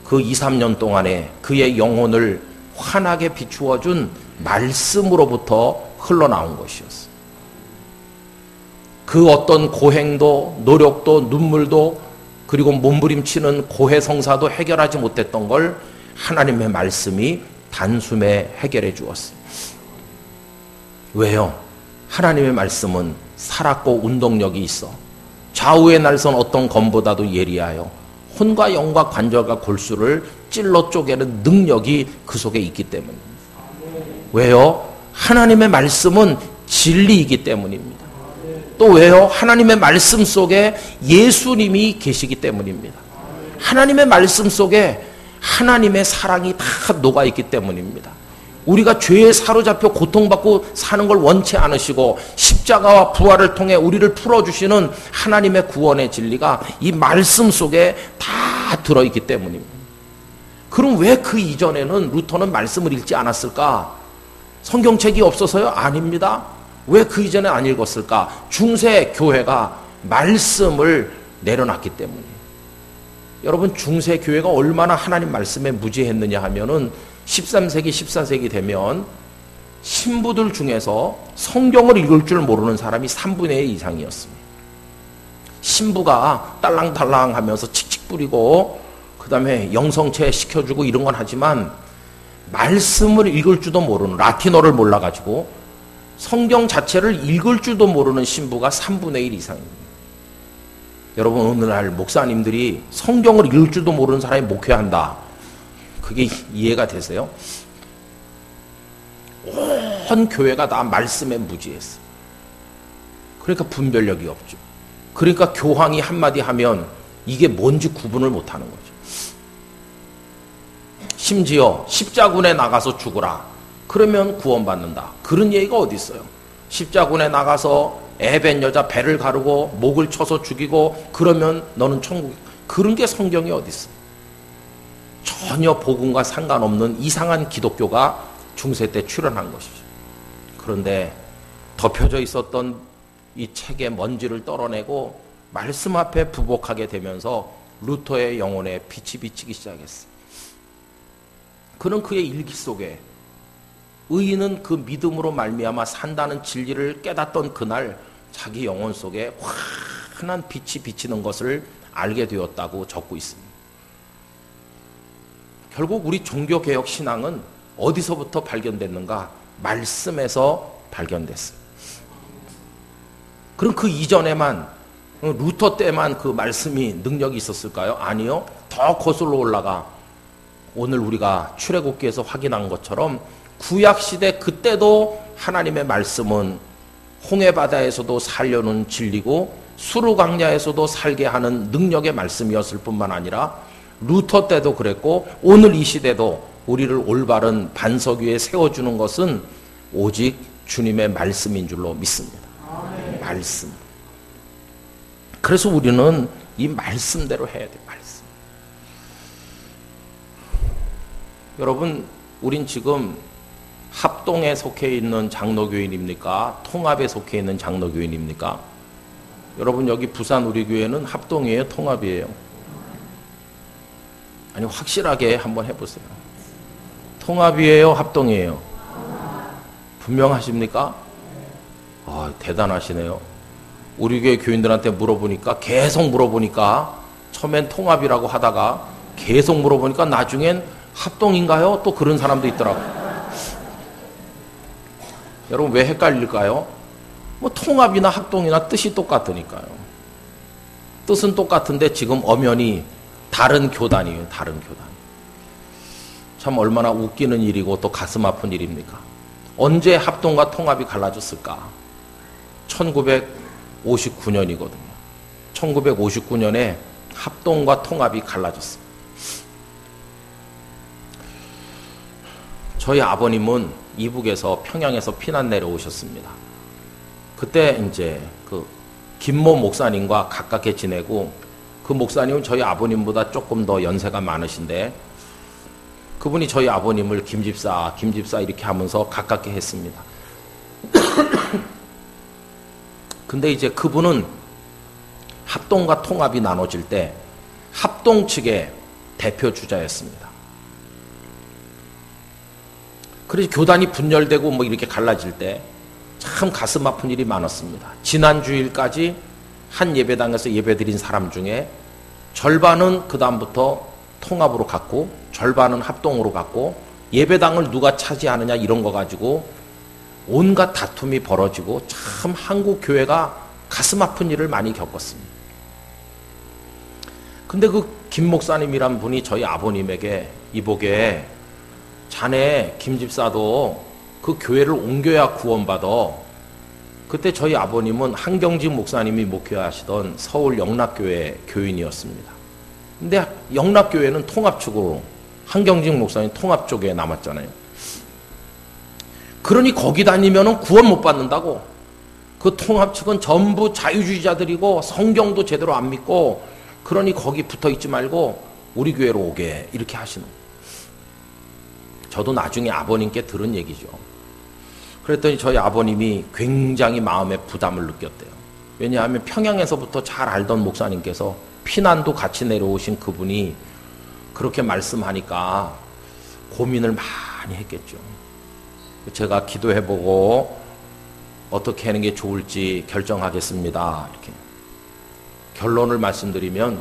Speaker 1: 그 2, 3년 동안에 그의 영혼을 환하게 비추어준 말씀으로부터 흘러나온 것이었어요. 그 어떤 고행도 노력도 눈물도 그리고 몸부림치는 고해성사도 해결하지 못했던 걸 하나님의 말씀이 단숨에 해결해 주었어요. 왜요? 하나님의 말씀은 살았고 운동력이 있어. 좌우의 날선 어떤 검보다도 예리하여 혼과 영과 관절과 골수를 찔러 쪼개는 능력이 그 속에 있기 때문입니다. 왜요? 하나님의 말씀은 진리이기 때문입니다. 또 왜요? 하나님의 말씀 속에 예수님이 계시기 때문입니다. 하나님의 말씀 속에 하나님의 사랑이 다 녹아있기 때문입니다. 우리가 죄에 사로잡혀 고통받고 사는 걸 원치 않으시고 십자가와 부활을 통해 우리를 풀어주시는 하나님의 구원의 진리가 이 말씀 속에 다 들어있기 때문입니다. 그럼 왜 그 이전에는 루터는 말씀을 읽지 않았을까? 성경책이 없어서요? 아닙니다. 왜 그 이전에 안 읽었을까? 중세 교회가 말씀을 내려놨기 때문이에요. 여러분, 중세 교회가 얼마나 하나님 말씀에 무지했느냐 하면은 13세기, 14세기 되면 신부들 중에서 성경을 읽을 줄 모르는 사람이 3분의 1 이상이었습니다. 신부가 딸랑딸랑 하면서 칙칙 뿌리고 그 다음에 영성체 시켜주고 이런 건 하지만 말씀을 읽을 줄도 모르는, 라틴어를 몰라가지고 성경 자체를 읽을 줄도 모르는 신부가 3분의 1 이상입니다. 여러분, 오늘날 목사님들이 성경을 읽을 줄도 모르는 사람이 목회한다. 그게 이해가 되세요? 온 교회가 다 말씀에 무지했어. 그러니까 분별력이 없죠. 그러니까 교황이 한마디 하면 이게 뭔지 구분을 못하는 거죠. 심지어 십자군에 나가서 죽으라. 그러면 구원받는다. 그런 얘기가 어디 있어요? 십자군에 나가서 애벤 여자 배를 가르고 목을 쳐서 죽이고 그러면 너는 천국. 그런 게 성경이 어디 있어? 전혀 복음과 상관없는 이상한 기독교가 중세 때 출현한 것이죠. 그런데 덮여져 있었던 이 책의 먼지를 떨어내고 말씀 앞에 부복하게 되면서 루터의 영혼에 빛이 비치기 시작했어요. 그는 그의 일기 속에 의인은 그 믿음으로 말미암아 산다는 진리를 깨닫던 그날 자기 영혼 속에 환한 빛이 비치는 것을 알게 되었다고 적고 있습니다. 결국 우리 종교개혁 신앙은 어디서부터 발견됐는가? 말씀에서 발견됐어요. 그럼 그 이전에만, 루터 때만 그 말씀이 능력이 있었을까요? 아니요. 더 거슬러 올라가 오늘 우리가 출애굽기에서 확인한 것처럼 구약시대 그때도 하나님의 말씀은 홍해바다에서도 살려는 진리고 수르광야에서도 살게 하는 능력의 말씀이었을 뿐만 아니라 루터 때도 그랬고 오늘 이 시대도 우리를 올바른 반석 위에 세워주는 것은 오직 주님의 말씀인 줄로 믿습니다. 말씀. 그래서 우리는 이 말씀대로 해야 돼요. 말씀. 여러분, 우린 지금 합동에 속해 있는 장로교인입니까? 통합에 속해 있는 장로교인입니까? 여러분, 여기 부산 우리 교회는 합동이에요? 통합이에요? 아니, 확실하게 한번 해보세요. 통합이에요? 합동이에요? 분명하십니까? 아, 대단하시네요. 우리 교회 교인들한테 물어보니까, 계속 물어보니까, 처음엔 통합이라고 하다가 계속 물어보니까 나중엔 합동인가요? 또 그런 사람도 있더라고요. 여러분, 왜 헷갈릴까요? 뭐 통합이나 합동이나 뜻이 똑같으니까요. 뜻은 똑같은데 지금 엄연히 다른 교단이에요. 다른 교단. 참 얼마나 웃기는 일이고 또 가슴 아픈 일입니까? 언제 합동과 통합이 갈라졌을까? 1959년이거든요. 1959년에 합동과 통합이 갈라졌어요. 저희 아버님은 이북에서 평양에서 피난 내려오셨습니다. 그때 이제 그 김모 목사님과 가깝게 지내고, 그 목사님은 저희 아버님보다 조금 더 연세가 많으신데 그분이 저희 아버님을 김집사 이렇게 하면서 가깝게 했습니다. 근데 이제 그분은 합동과 통합이 나눠질 때 합동 측의 대표 주자였습니다. 그래서 교단이 분열되고 뭐 이렇게 갈라질 때 참 가슴 아픈 일이 많았습니다. 지난 주일까지 한 예배당에서 예배드린 사람 중에 절반은 그 다음부터 통합으로 갔고 절반은 합동으로 갔고, 예배당을 누가 차지하느냐 이런 거 가지고 온갖 다툼이 벌어지고 참 한국 교회가 가슴 아픈 일을 많이 겪었습니다. 근데 그 김 목사님이란 분이 저희 아버님에게 이보게, 자네 김 집사도 그 교회를 옮겨야 구원받아. 그때 저희 아버님은 한경직 목사님이 목회하시던 서울 영락교회 교인이었습니다. 근데 영락교회는 통합 측으로, 한경직 목사님 통합 쪽에 남았잖아요. 그러니 거기 다니면은 구원 못 받는다고. 그 통합 측은 전부 자유주의자들이고 성경도 제대로 안 믿고, 그러니 거기 붙어 있지 말고 우리 교회로 오게, 이렇게 하시는. 저도 나중에 아버님께 들은 얘기죠. 그랬더니 저희 아버님이 굉장히 마음에 부담을 느꼈대요. 왜냐하면 평양에서부터 잘 알던 목사님께서 피난도 같이 내려오신 그분이 그렇게 말씀하니까 고민을 많이 했겠죠. 제가 기도해보고 어떻게 하는 게 좋을지 결정하겠습니다. 이렇게 결론을 말씀드리면,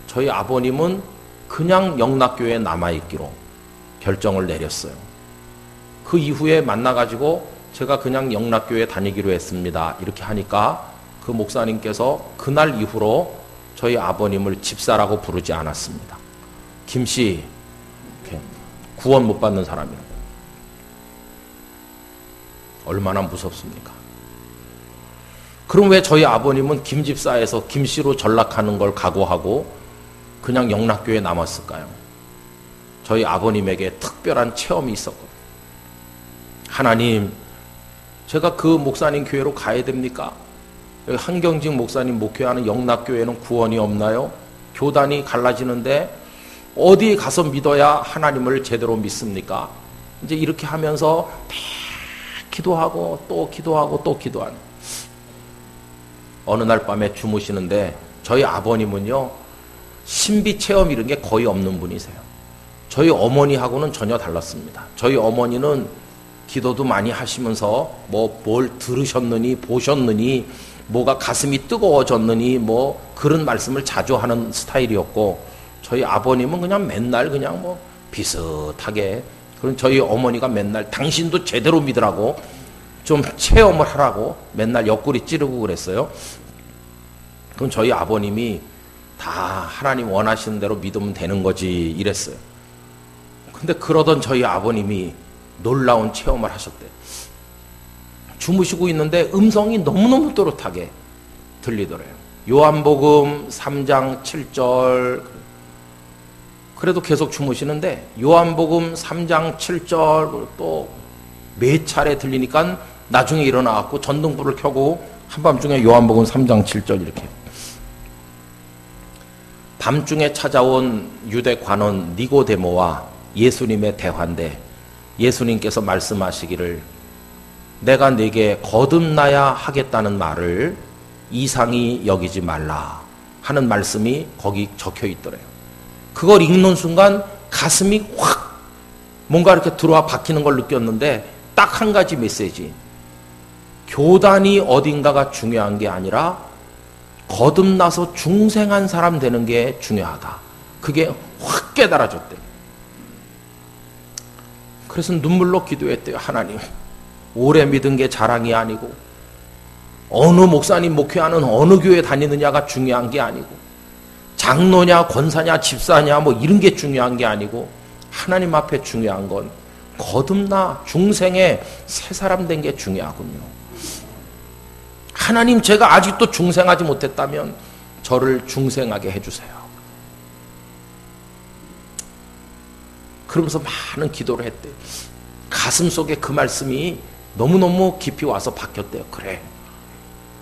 Speaker 1: 저희 아버님은 그냥 영락교회에 남아있기로 결정을 내렸어요. 그 이후에 만나가지고 제가 그냥 영락교회 다니기로 했습니다. 이렇게 하니까 그 목사님께서 그날 이후로 저희 아버님을 집사라고 부르지 않았습니다. 김씨, 구원 못 받는 사람이라고. 얼마나 무섭습니까? 그럼 왜 저희 아버님은 김집사에서 김씨로 전락하는 걸 각오하고 그냥 영락교회에 남았을까요? 저희 아버님에게 특별한 체험이 있었거든요. 하나님, 제가 그 목사님 교회로 가야 됩니까? 여기 한경직 목사님 목회하는 영락교회는 구원이 없나요? 교단이 갈라지는데 어디에 가서 믿어야 하나님을 제대로 믿습니까? 이제 이렇게 하면서 기도하고 또 기도하고 또 기도하는. 어느 날 밤에 주무시는데 저희 아버님은요, 신비 체험 이런 게 거의 없는 분이세요. 저희 어머니하고는 전혀 달랐습니다. 저희 어머니는 기도도 많이 하시면서 뭘 들으셨느니 보셨느니 뭐가 가슴이 뜨거워졌느니 뭐 그런 말씀을 자주 하는 스타일이었고, 저희 아버님은 그냥 맨날 그냥 뭐 비슷하게, 그럼 저희 어머니가 맨날 당신도 제대로 믿으라고 좀 체험을 하라고 맨날 옆구리 찌르고 그랬어요. 그럼 저희 아버님이 다 하나님 원하시는 대로 믿으면 되는 거지 이랬어요. 근데 그러던 저희 아버님이 놀라운 체험을 하셨대요. 주무시고 있는데 음성이 너무너무 또렷하게 들리더래요. 요한복음 3장 7절. 그래도 계속 주무시는데 요한복음 3장 7절 또 몇 차례 들리니까 나중에 일어나갖고 전등불을 켜고 한밤중에 요한복음 3장 7절 이렇게. 밤중에 찾아온 유대 관원 니고데모와 예수님의 대화인데, 예수님께서 말씀하시기를 내가 네게 거듭나야 하겠다는 말을 이상히 여기지 말라 하는 말씀이 거기 적혀 있더래요. 그걸 읽는 순간 가슴이 확 뭔가 이렇게 들어와 박히는 걸 느꼈는데, 딱 한 가지 메시지. 교단이 어딘가가 중요한 게 아니라 거듭나서 중생한 사람 되는 게 중요하다. 그게 확 깨달아졌대요. 그래서 눈물로 기도했대요. 하나님, 오래 믿은 게 자랑이 아니고 어느 목사님 목회하는 어느 교회 다니느냐가 중요한 게 아니고 장로냐 권사냐 집사냐 뭐 이런 게 중요한 게 아니고, 하나님 앞에 중요한 건 거듭나 중생의 새 사람 된 게 중요하군요. 하나님, 제가 아직도 중생하지 못했다면 저를 중생하게 해주세요. 그러면서 많은 기도를 했대요. 가슴 속에 그 말씀이 너무너무 깊이 와서 박혔대요. 그래,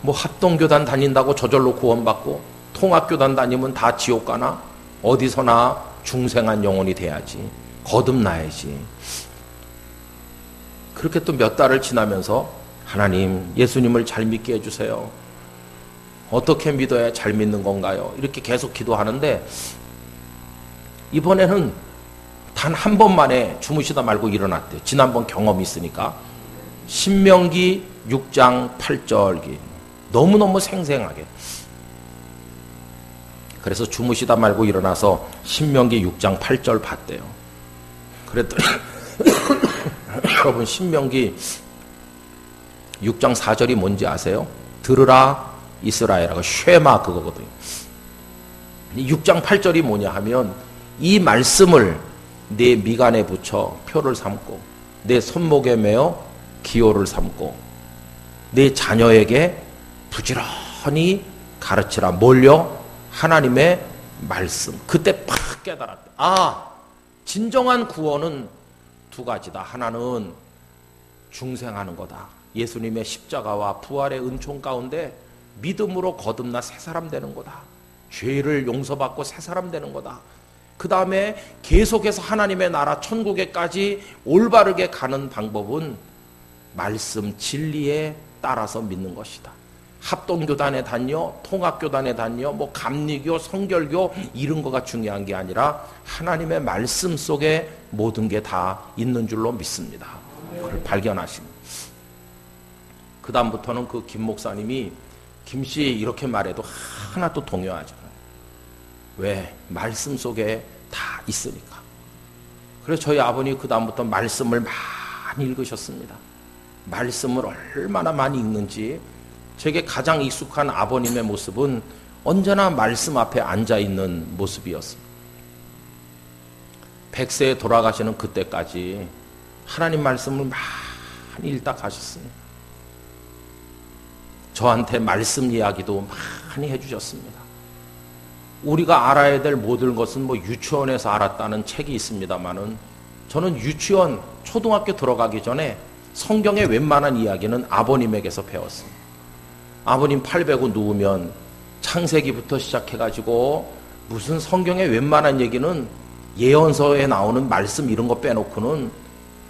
Speaker 1: 뭐 합동교단 다닌다고 저절로 구원받고 통합교단 다니면 다 지옥 가나? 어디서나 중생한 영혼이 돼야지, 거듭나야지. 그렇게 또 몇 달을 지나면서 하나님, 예수님을 잘 믿게 해주세요. 어떻게 믿어야 잘 믿는 건가요? 이렇게 계속 기도하는데 이번에는 단 한 번만에 주무시다 말고 일어났대요. 지난번 경험이 있으니까. 신명기 6장 8절기. 너무너무 생생하게. 그래서 주무시다 말고 일어나서 신명기 6장 8절 봤대요. 그랬더니 여러분, 신명기 6장 4절이 뭔지 아세요? 들으라 이스라엘하고 쉐마 그거거든요. 6장 8절이 뭐냐 하면 이 말씀을 내 미간에 붙여 표를 삼고 내 손목에 매어 기호를 삼고 내 자녀에게 부지런히 가르치라. 뭘요? 하나님의 말씀. 그때 팍 깨달았대. 아, 진정한 구원은 두 가지다. 하나는 중생하는 거다. 예수님의 십자가와 부활의 은총 가운데 믿음으로 거듭나 새 사람 되는 거다. 죄를 용서받고 새 사람 되는 거다. 그 다음에 계속해서 하나님의 나라 천국에까지 올바르게 가는 방법은 말씀 진리에 따라서 믿는 것이다. 합동교단에 다녀, 통합교단에 다녀, 뭐 감리교, 성결교 이런 거가 중요한 게 아니라 하나님의 말씀 속에 모든 게 다 있는 줄로 믿습니다. 그걸 발견하신. 그 다음부터는 그 김 목사님이 김씨 이렇게 말해도 하나도 동요하지 않아요. 왜? 말씀 속에 다 있으니까. 그래서 저희 아버님 그 다음부터 말씀을 많이 읽으셨습니다. 말씀을 얼마나 많이 읽는지. 제게 가장 익숙한 아버님의 모습은 언제나 말씀 앞에 앉아있는 모습이었습니다. 100세에 돌아가시는 그때까지 하나님 말씀을 많이 읽다 가셨습니다. 저한테 말씀 이야기도 많이 해주셨습니다. 우리가 알아야 될 모든 것은 뭐 유치원에서 알았다는 책이 있습니다만은 저는 유치원, 초등학교 들어가기 전에 성경의 웬만한 이야기는 아버님에게서 배웠습니다. 아버님 팔 베고 누우면 창세기부터 시작해가지고 무슨 성경의 웬만한 얘기는 예언서에 나오는 말씀 이런 거 빼놓고는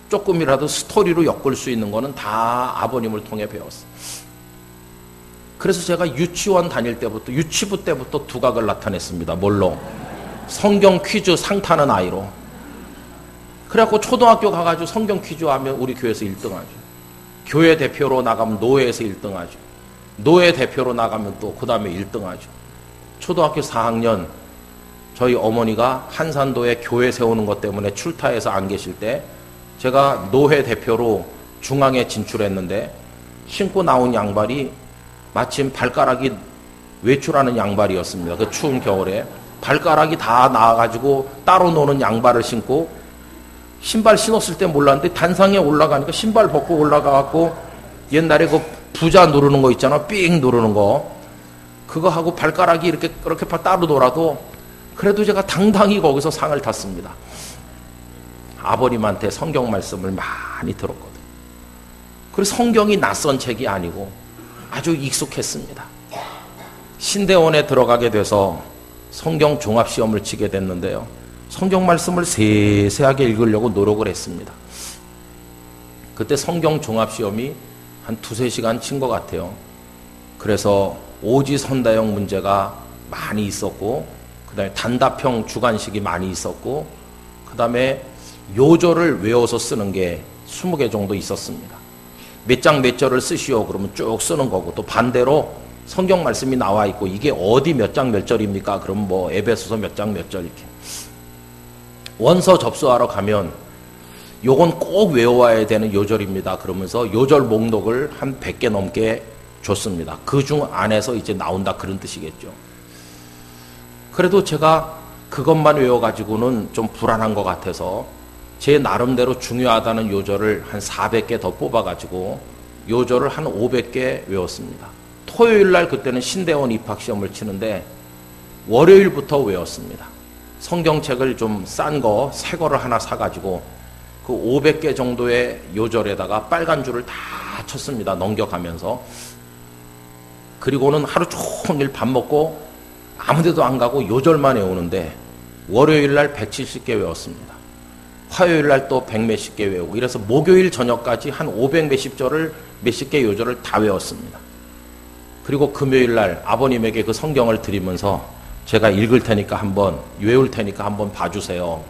Speaker 1: 조금이라도 스토리로 엮을 수 있는 거는 다 아버님을 통해 배웠어요. 그래서 제가 유치원 다닐 때부터, 유치부 때부터 두각을 나타냈습니다. 뭘로? 성경 퀴즈 상 타는 아이로. 그래갖고 초등학교 가가지고 성경 퀴즈 하면 우리 교회에서 1등하죠. 교회 대표로 나가면 노회에서 1등하죠. 노회 대표로 나가면 또 그 다음에 1등하죠. 초등학교 4학년 저희 어머니가 한산도에 교회 세우는 것 때문에 출타해서 안 계실 때 제가 노회 대표로 중앙에 진출했는데 신고 나온 양발이 마침 발가락이 외출하는 양발이었습니다. 그 추운 겨울에 발가락이 다 나와가지고 따로 노는 양발을 신고 신발 신었을 때 몰랐는데 단상에 올라가니까 신발 벗고 올라가갖고 옛날에 그 부자 누르는 거 있잖아. 삥 누르는 거. 그거 하고 발가락이 이렇게 따로 놀아도 그래도 제가 당당히 거기서 상을 탔습니다. 아버님한테 성경 말씀을 많이 들었거든. 그래서 성경이 낯선 책이 아니고 아주 익숙했습니다. 신대원에 들어가게 돼서 성경 종합시험을 치게 됐는데요. 성경 말씀을 세세하게 읽으려고 노력을 했습니다. 그때 성경 종합시험이 한 2-3시간 친 것 같아요. 그래서 오지선다형 문제가 많이 있었고 그 다음에 단답형 주관식이 많이 있었고 그 다음에 요절을 외워서 쓰는 게 20개 정도 있었습니다. 몇 장 몇 절을 쓰시오 그러면 쭉 쓰는 거고 또 반대로 성경 말씀이 나와 있고 이게 어디 몇 장 몇 절입니까? 그럼 뭐 에베소서 몇 장 몇 절 이렇게. 원서 접수하러 가면 요건 꼭 외워야 되는 요절입니다. 그러면서 요절 목록을 한 100개 넘게 줬습니다. 그중 안에서 이제 나온다 그런 뜻이겠죠. 그래도 제가 그것만 외워가지고는 좀 불안한 것 같아서 제 나름대로 중요하다는 요절을 한 400개 더 뽑아가지고 요절을 한 500개 외웠습니다. 토요일 날 그때는 신대원 입학시험을 치는데 월요일부터 외웠습니다. 성경책을 좀 싼 거, 새 거를 하나 사가지고 그 500개 정도의 요절에다가 빨간 줄을 다 쳤습니다. 넘겨가면서. 그리고는 하루 종일 밥 먹고 아무 데도 안 가고 요절만 외우는데 월요일 날 170개 외웠습니다. 화요일 날 또 100몇십 개 외우고 이래서 목요일 저녁까지 한 500 몇십 절을 몇십 개 요절을 다 외웠습니다. 그리고 금요일 날 아버님에게 그 성경을 드리면서 제가 읽을 테니까 한번 외울 테니까 한번 봐주세요.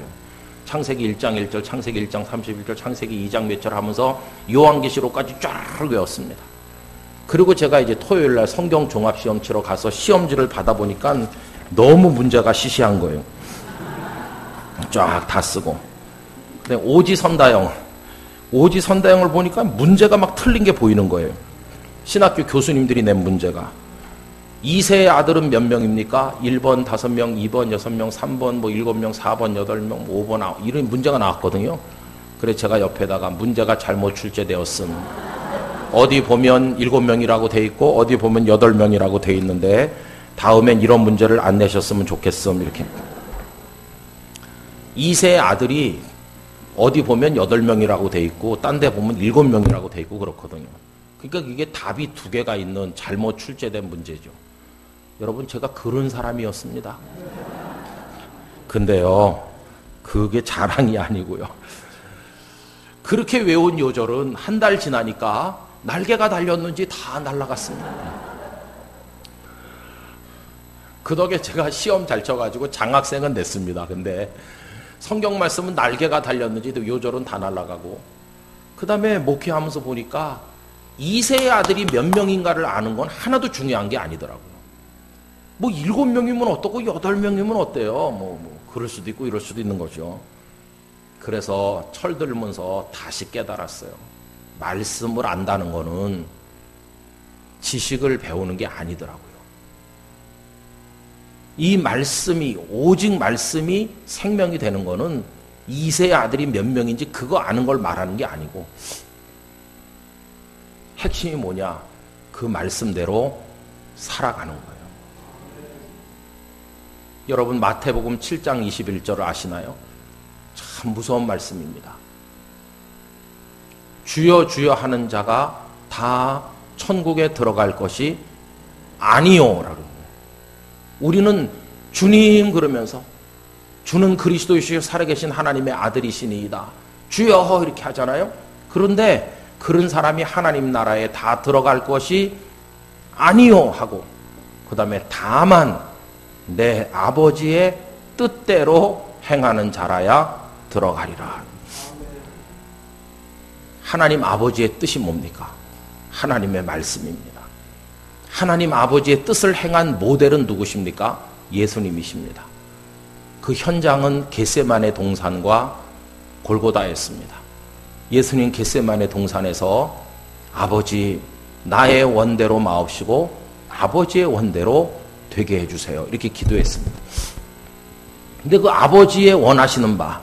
Speaker 1: 창세기 1장 1절, 창세기 1장 31절, 창세기 2장 몇 절 하면서 요한계시록까지 쫙 외웠습니다. 그리고 제가 이제 토요일 날 성경 종합시험 치러 가서 시험지를 받아보니까 너무 문제가 시시한 거예요. 쫙 다 쓰고. 근데 오지선다형을 보니까 문제가 막 틀린 게 보이는 거예요. 신학교 교수님들이 낸 문제가. 2세의 아들은 몇 명입니까? 1번 5명, 2번 6명, 3번 뭐 7명, 4번 8명, 5번 9, 이런 문제가 나왔거든요. 그래서 제가 옆에다가 문제가 잘못 출제되었음. 어디 보면 7명이라고 돼 있고 어디 보면 8명이라고 돼 있는데 다음엔 이런 문제를 안 내셨으면 좋겠음. 이렇게. 2세의 아들이 어디 보면 8명이라고 돼 있고 딴 데 보면 7명이라고 돼 있고 그렇거든요. 그러니까 이게 답이 2개가 있는 잘못 출제된 문제죠. 여러분, 제가 그런 사람이었습니다. 근데요, 그게 자랑이 아니고요. 그렇게 외운 요절은 한 달 지나니까 날개가 달렸는지 다 날아갔습니다. 그 덕에 제가 시험 잘 쳐가지고 장학생은 냈습니다. 근데 성경 말씀은 날개가 달렸는지 요절은 다 날아가고, 그 다음에 목회하면서 보니까 2세의 아들이 몇 명인가를 아는 건 하나도 중요한 게 아니더라고요. 뭐 7명이면 어떻고 8명이면 어때요? 뭐 그럴 수도 있고 이럴 수도 있는 거죠. 그래서 철들면서 다시 깨달았어요. 말씀을 안다는 거는 지식을 배우는 게 아니더라고요. 이 말씀이, 오직 말씀이 생명이 되는 거는 2세의 아들이 몇 명인지 그거 아는 걸 말하는 게 아니고, 핵심이 뭐냐? 그 말씀대로 살아가는 거예요. 여러분, 마태복음 7장 21절을 아시나요? 참 무서운 말씀입니다. 주여 주여 하는 자가 다 천국에 들어갈 것이 아니요라고. 우리는 주님 그러면서 주는 그리스도이시여 살아계신 하나님의 아들이시니이다. 주여 이렇게 하잖아요. 그런데 그런 사람이 하나님 나라에 다 들어갈 것이 아니요 하고, 그 다음에 다만 내 아버지의 뜻대로 행하는 자라야 들어가리라. 하나님 아버지의 뜻이 뭡니까? 하나님의 말씀입니다. 하나님 아버지의 뜻을 행한 모델은 누구십니까? 예수님이십니다. 그 현장은 겟세마네 동산과 골고다였습니다. 예수님 겟세마네 동산에서 아버지 나의 원대로 마옵시고 아버지의 원대로 되게 해주세요. 이렇게 기도했습니다. 근데 그 아버지의 원하시는 바,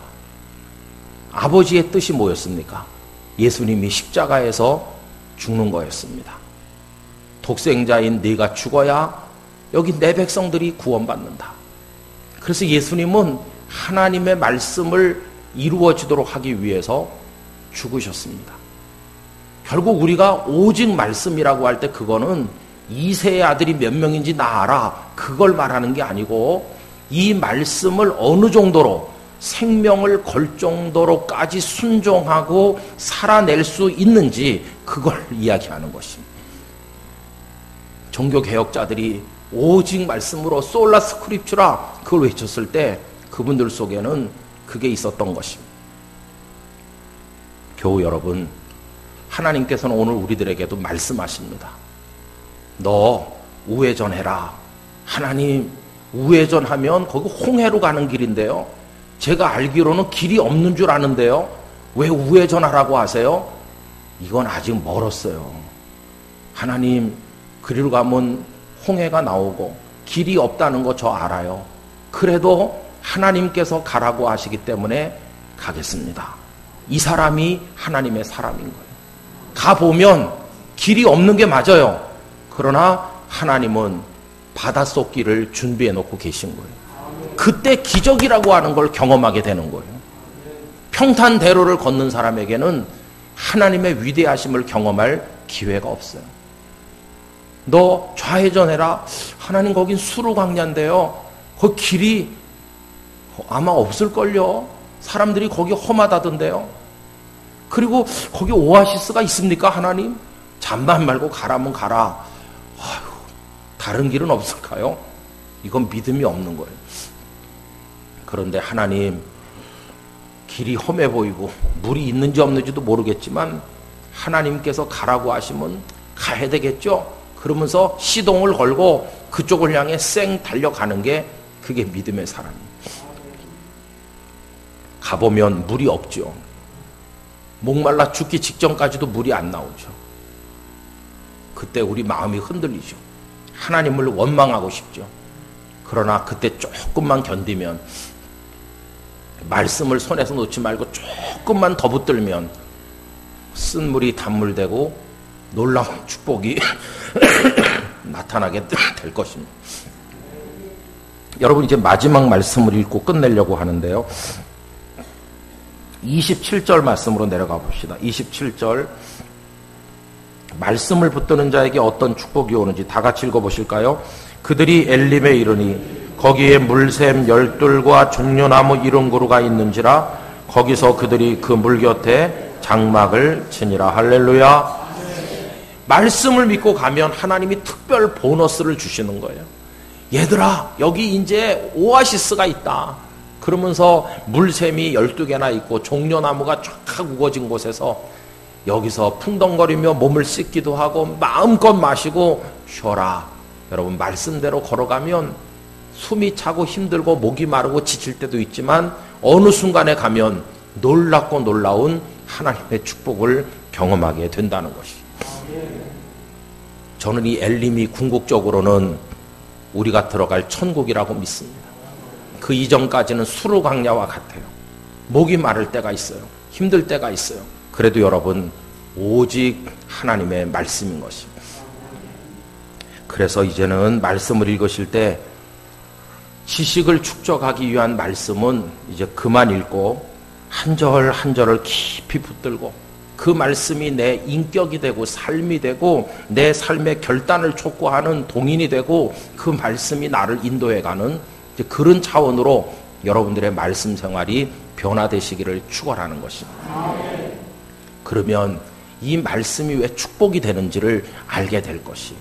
Speaker 1: 아버지의 뜻이 뭐였습니까? 예수님이 십자가에서 죽는 거였습니다. 독생자인 네가 죽어야 여기 내 백성들이 구원받는다. 그래서 예수님은 하나님의 말씀을 이루어지도록 하기 위해서 죽으셨습니다. 결국 우리가 오직 말씀이라고 할 때 그거는 2세의 아들이 몇 명인지 나 알아, 그걸 말하는 게 아니고, 이 말씀을 어느 정도로 생명을 걸 정도로까지 순종하고 살아낼 수 있는지 그걸 이야기하는 것입니다. 종교개혁자들이 오직 말씀으로 솔라 스크립추라 그걸 외쳤을 때 그분들 속에는 그게 있었던 것입니다. 교우 여러분, 하나님께서는 오늘 우리들에게도 말씀하십니다. 너 우회전해라. 하나님, 우회전하면 거기 홍해로 가는 길인데요. 제가 알기로는 길이 없는 줄 아는데요. 왜 우회전하라고 하세요? 이건 아직 멀었어요. 하나님, 그리로 가면 홍해가 나오고 길이 없다는 거 저 알아요. 그래도 하나님께서 가라고 하시기 때문에 가겠습니다. 이 사람이 하나님의 사람인 거예요. 가보면 길이 없는 게 맞아요. 그러나 하나님은 바닷속 길을 준비해 놓고 계신 거예요. 그때 기적이라고 하는 걸 경험하게 되는 거예요. 평탄대로를 걷는 사람에게는 하나님의 위대하심을 경험할 기회가 없어요. 너 좌회전해라. 하나님 거긴 수르광야인데요. 그 길이 아마 없을걸요. 사람들이 거기 험하다던데요. 그리고 거기 오아시스가 있습니까 하나님? 잠만 말고 가라면 가라. 아휴, 다른 길은 없을까요? 이건 믿음이 없는 거예요. 그런데 하나님 길이 험해 보이고 물이 있는지 없는지도 모르겠지만 하나님께서 가라고 하시면 가야 되겠죠. 그러면서 시동을 걸고 그쪽을 향해 쌩 달려가는 게 그게 믿음의 사람이에요. 가보면 물이 없죠. 목말라 죽기 직전까지도 물이 안 나오죠. 그때 우리 마음이 흔들리죠. 하나님을 원망하고 싶죠. 그러나 그때 조금만 견디면, 말씀을 손에서 놓지 말고 조금만 더 붙들면 쓴 물이 단물되고 놀라운 축복이 나타나게 될 것입니다. 여러분, 이제 마지막 말씀을 읽고 끝내려고 하는데요. 27절 말씀으로 내려가 봅시다. 27절 말씀을 붙드는 자에게 어떤 축복이 오는지 다 같이 읽어보실까요? 그들이 엘림에 이르니 거기에 물샘 열둘과 종려나무 이른 그루가 있는지라 거기서 그들이 그 물 곁에 장막을 치니라. 할렐루야. 말씀을 믿고 가면 하나님이 특별 보너스를 주시는 거예요. 얘들아, 여기 이제 오아시스가 있다. 그러면서 물샘이 12개나 있고 종려나무가 쫙 우거진 곳에서 여기서 풍덩거리며 몸을 씻기도 하고 마음껏 마시고 쉬어라. 여러분, 말씀대로 걸어가면 숨이 차고 힘들고 목이 마르고 지칠 때도 있지만 어느 순간에 가면 놀랍고 놀라운 하나님의 축복을 경험하게 된다는 것이죠. 저는 이 엘림이 궁극적으로는 우리가 들어갈 천국이라고 믿습니다. 그 이전까지는 수르광야와 같아요. 목이 마를 때가 있어요. 힘들 때가 있어요. 그래도 여러분, 오직 하나님의 말씀인 것입니다. 그래서 이제는 말씀을 읽으실 때 지식을 축적하기 위한 말씀은 이제 그만 읽고 한 절 한 절을 깊이 붙들고 그 말씀이 내 인격이 되고 삶이 되고 내 삶의 결단을 촉구하는 동인이 되고 그 말씀이 나를 인도해가는 그런 차원으로 여러분들의 말씀 생활이 변화되시기를 축원하는 것입니다. 그러면 이 말씀이 왜 축복이 되는지를 알게 될 것이에요.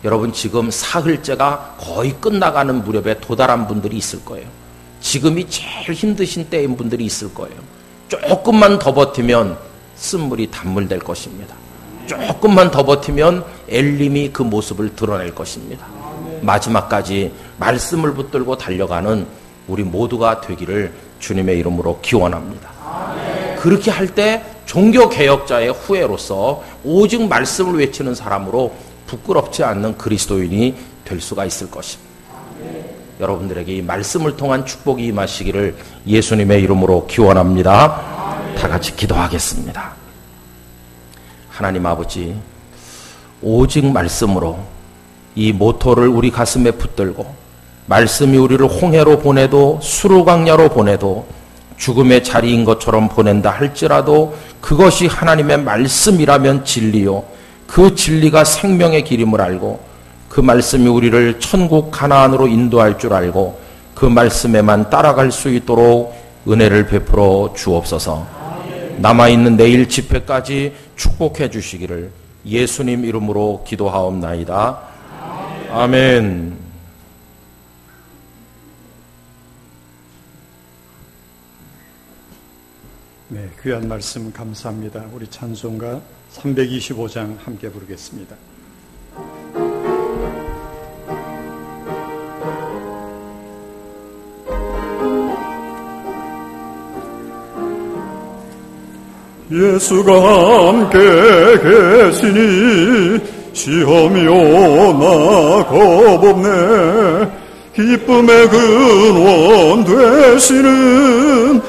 Speaker 1: 여러분, 지금 사흘째가 거의 끝나가는 무렵에 도달한 분들이 있을 거예요. 지금이 제일 힘드신 때인 분들이 있을 거예요. 조금만 더 버티면 쓴물이 단물될 것입니다. 조금만 더 버티면 엘림이 그 모습을 드러낼 것입니다. 마지막까지 말씀을 붙들고 달려가는 우리 모두가 되기를 주님의 이름으로 기원합니다. 그렇게 할 때 종교개혁자의 후예로서 오직 말씀을 외치는 사람으로 부끄럽지 않는 그리스도인이 될 수가 있을 것입니다. 여러분들에게 이 말씀을 통한 축복이 임하시기를 예수님의 이름으로 기원합니다. 다 같이 기도하겠습니다. 하나님 아버지, 오직 말씀으로 이 모토를 우리 가슴에 붙들고 말씀이 우리를 홍해로 보내도 수르광야로 보내도 죽음의 자리인 것처럼 보낸다 할지라도 그것이 하나님의 말씀이라면 진리요, 그 진리가 생명의 길임을 알고 그 말씀이 우리를 천국 가나안으로 인도할 줄 알고 그 말씀에만 따라갈 수 있도록 은혜를 베풀어 주옵소서. 남아있는 내일 집회까지 축복해 주시기를 예수님 이름으로 기도하옵나이다. 아멘.
Speaker 2: 네, 귀한 말씀 감사합니다. 우리 찬송가 325장 함께 부르겠습니다. 예수가 함께 계시니 시험이 오나 겁없네. 기쁨의 근원 되시는